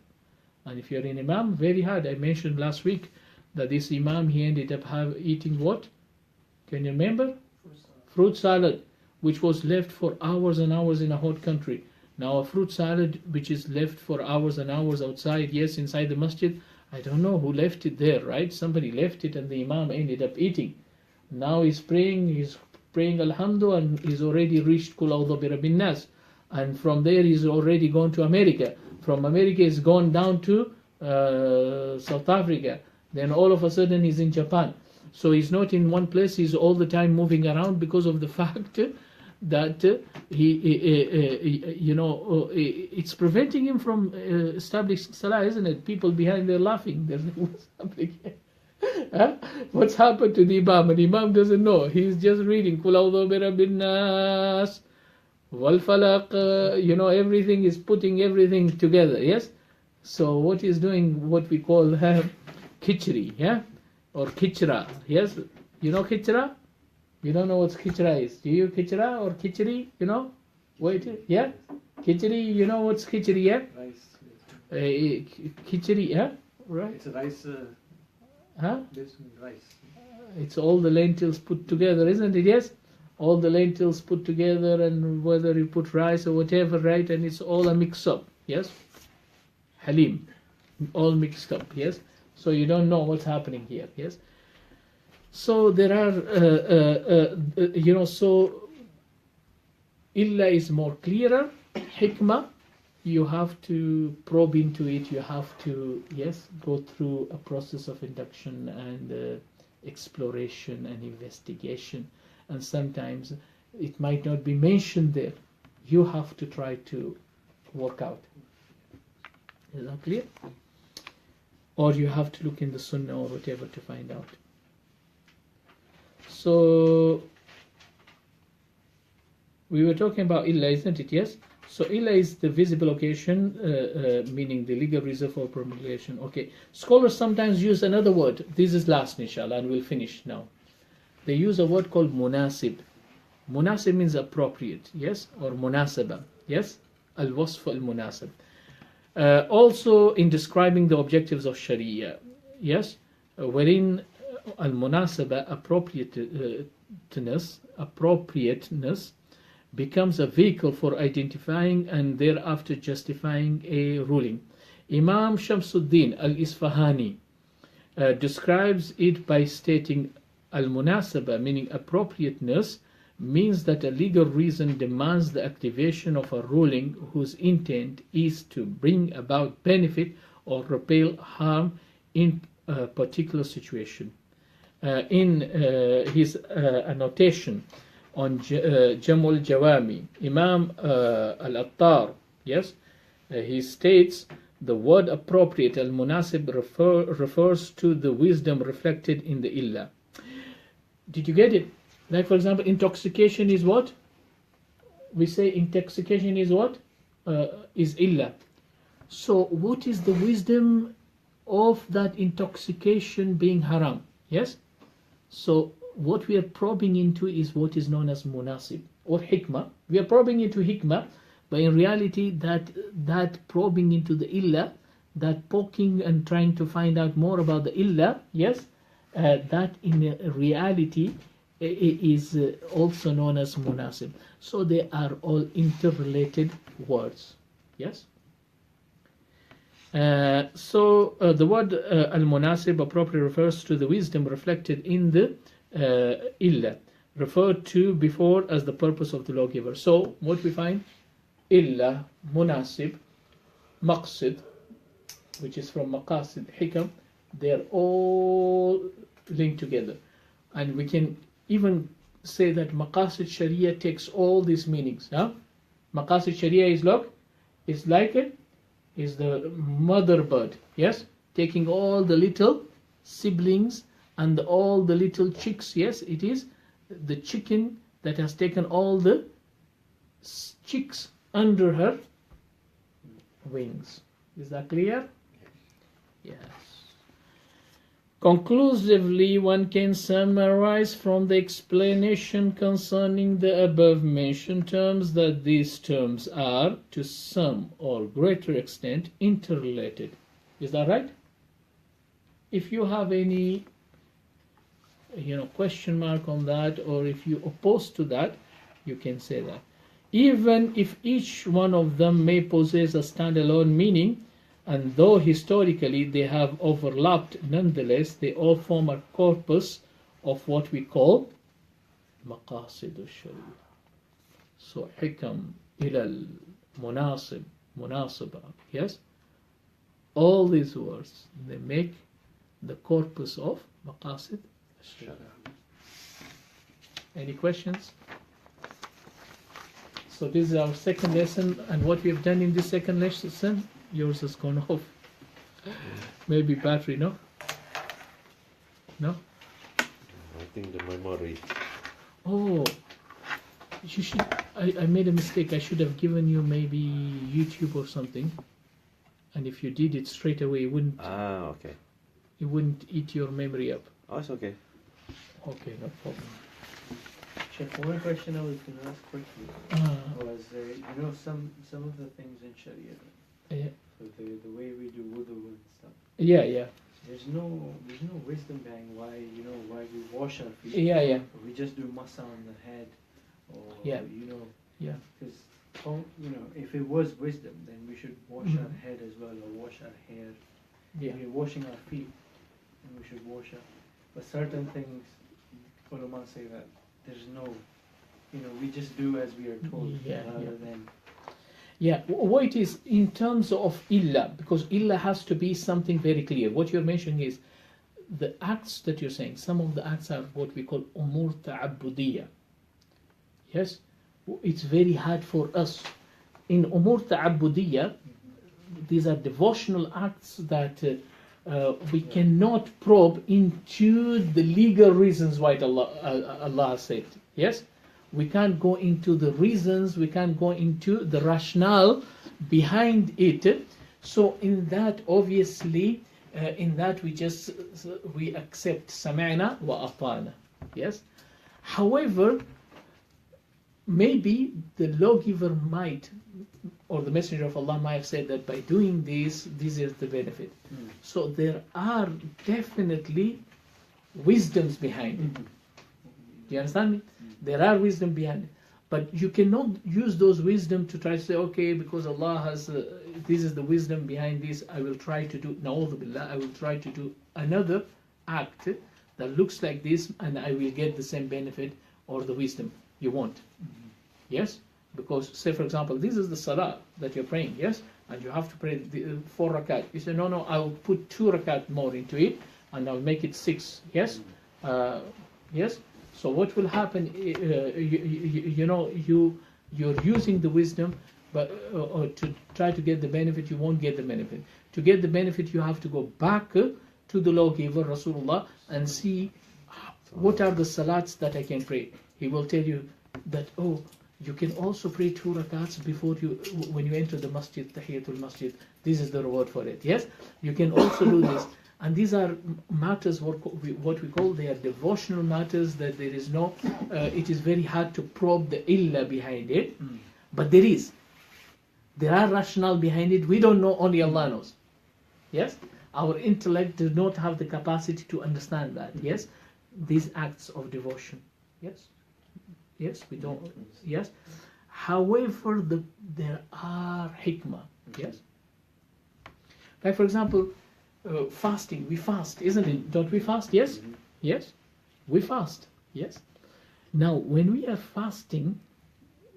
And if you're an imam, very hard. I mentioned last week that this imam, he ended up eating what? Can you remember? Fruit salad, which was left for hours and hours in a hot country. Now a fruit salad which is left for hours and hours outside, yes, inside the masjid, I don't know who left it there, right? Somebody left it and the imam ended up eating. Now he's praying Alhamdulillah, and he's already reached Qul A'udhu bi Rabbin Nas. And from there he's already gone to America. From America he's gone down to South Africa. Then all of a sudden he's in Japan. So he's not in one place, he's all the time moving around because of the fact that it's preventing him from establishing salah, isn't it? People behind there laughing. They're like, what's happening here? Huh? What's happened to the imam? And the imam doesn't know. He's just reading Qul A'udhu bi Rabbin Nas wal Falaq. Everything is putting everything together. Yes. So what he's doing, what we call khichri, yeah, or khichra. Yes. You know khichra? You don't know what khichra is. Do you khichra or khichri? You know? Wait. Yeah. Khichri. You know what's khichri? Yeah. Rice. Khichri. Yeah. Right. It's a rice. Huh? Based on rice. It's all the lentils put together, isn't it? Yes? All the lentils put together, and whether you put rice or whatever, right? And it's all a mix up, yes? Halim, all mixed up, yes? So you don't know what's happening here, yes? So there are, so illa is more clearer. Hikmah, you have to probe into it, you have to, yes, go through a process of induction and exploration and investigation, and sometimes it might not be mentioned there. You have to try to work out. Is that clear? Or you have to look in the Sunnah or whatever to find out. So we were talking about illa, isn't it? Yes. So illa is the visible occasion, meaning the legal reason for promulgation. Okay. Scholars sometimes use another word. This is last, inshallah, and we'll finish now. They use a word called munasib. Munasib means appropriate, yes, or munasaba, yes. Al-wasf al-munasib. Also in describing the objectives of Sharia, yes, wherein al-munasaba, appropriateness becomes a vehicle for identifying and thereafter justifying a ruling. Imam Shamsuddin al-Isfahani describes it by stating al-munasaba, meaning appropriateness, means that a legal reason demands the activation of a ruling whose intent is to bring about benefit or repel harm in a particular situation. In his annotation on Jamul Jawami, Imam al-Attar, yes, he states the word appropriate, al-munasib, refers to the wisdom reflected in the illah. Did you get it? Like, for example, intoxication is what? We say intoxication is what? Is illah. So what is the wisdom of that intoxication being haram? Yes? So what we are probing into is what is known as munasib or hikmah. We are probing into hikmah, but in reality that probing into the illah, that poking and trying to find out more about the illah, yes, that in reality is also known as munasib. So they are all interrelated words. Yes. So the word al-munasib appropriately refers to the wisdom reflected in the illah, referred to before as the purpose of the lawgiver. So what we find? Illah, munasib, maqsid, which is from Maqāsid, hikam, they are all linked together. And we can even say that Maqāsid Sharia takes all these meanings. Huh? Maqāsid Sharia is like it is the mother bird, yes, taking all the little siblings and all the little chicks. Yes, it is the chicken that has taken all the chicks under her wings. Is that clear? Yes. Conclusively, one can summarize from the explanation concerning the above-mentioned terms that these terms are, to some or greater extent, interrelated. Is that right? If you have any, question mark on that, or if you oppose to that, you can say that. Even if each one of them may possess a standalone meaning, and though historically they have overlapped, nonetheless they all form a corpus of what we call Maqāsid al-Sharia. So hikam, ilal, munasib, munasaba, yes? All these words, they make the corpus of Maqāsid al-Sharia. Any questions? So this is our second lesson, and what we have done in this second lesson, yours has gone off. Maybe battery, no? No? I think the memory. Oh, you should. I made a mistake. I should have given you maybe YouTube or something. And if you did it straight away, it wouldn't. Ah, okay. It wouldn't eat your memory up. Oh, it's okay. Okay, no problem. Sheikh, one question I was going to ask quickly was, some of the things in Sharia, Yeah. so the way we do wudu and stuff. Yeah. There's no wisdom behind why we wash our feet. Yeah. We just do masa on the head, or Yeah. Yeah. because if it was wisdom, then we should wash our head as well, or wash our hair. Yeah. We're washing our feet, and we should wash our. But certain things, ulama say that there's no, we just do as we are told, rather than. Yeah, what it is in terms of illah, because illah has to be something very clear. What you're mentioning is the acts that you're saying. Some of the acts are what we call umur ta'abbudiyya. Yes, it's very hard for us. In umur ta'abbudiyya, these are devotional acts that we cannot probe into the legal reasons why Allah said. Yes, we can't go into the reasons, we can't go into the rationale behind it. So in that, obviously, in that we accept sami'na wa ata'na. Yes. However, maybe the lawgiver might, or the Messenger of Allah might have said that by doing this is the benefit. So there are definitely wisdoms behind it. Do you understand me? There are wisdom behind it. But you cannot use those wisdom to try to say, okay, because Allah has, this is the wisdom behind this, I will try to do, na'udhu billah, I will try to do another act that looks like this and I will get the same benefit or the wisdom you want. Yes? Because, say for example, this is the salah that you're praying, yes? And you have to pray the 4 rakat. You say, no, I'll put 2 rakat more into it and I'll make it 6, yes? Yes? So what will happen, you're using the wisdom, but to try to get the benefit, you won't get the benefit. To get the benefit, you have to go back to the lawgiver, Rasulullah, and see what are the salats that I can pray. He will tell you that, you can also pray 2 rakats before when you enter the masjid, tahiyatul masjid. This is the reward for it. Yes, you can also do this. And these are matters, what we call, they are devotional matters, that there is no, it is very hard to probe the illah behind it. But there are rationale behind it. We don't know, only Allah knows. Yes, our intellect does not have the capacity to understand that. Yes, these acts of devotion. Yes, we don't. Yes, however, there are hikmah. Yes, like for example, fasting. We fast, isn't it? Don't we fast? Yes, yes, we fast. Yes. Now, when we are fasting,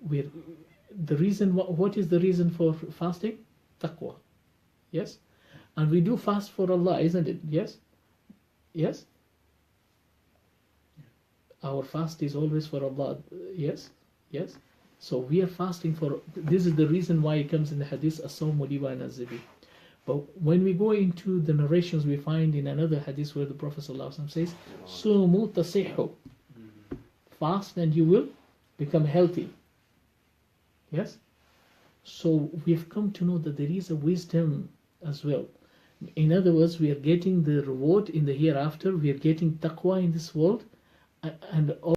what is the reason for fasting? Taqwa. Yes, and we do fast for Allah, isn't it? Yes, yes. Our fast is always for Allah. Yes, yes. So we are fasting for. This is the reason why it comes in the hadith, as-sawmu li wa ana az-zabi. But when we go into the narrations, we find in another hadith where the Prophet ﷺ says, "Sumu tasihhu." Fast and you will become healthy. Yes. So we have come to know that there is a wisdom as well. In other words, we are getting the reward in the hereafter. We are getting taqwa in this world. And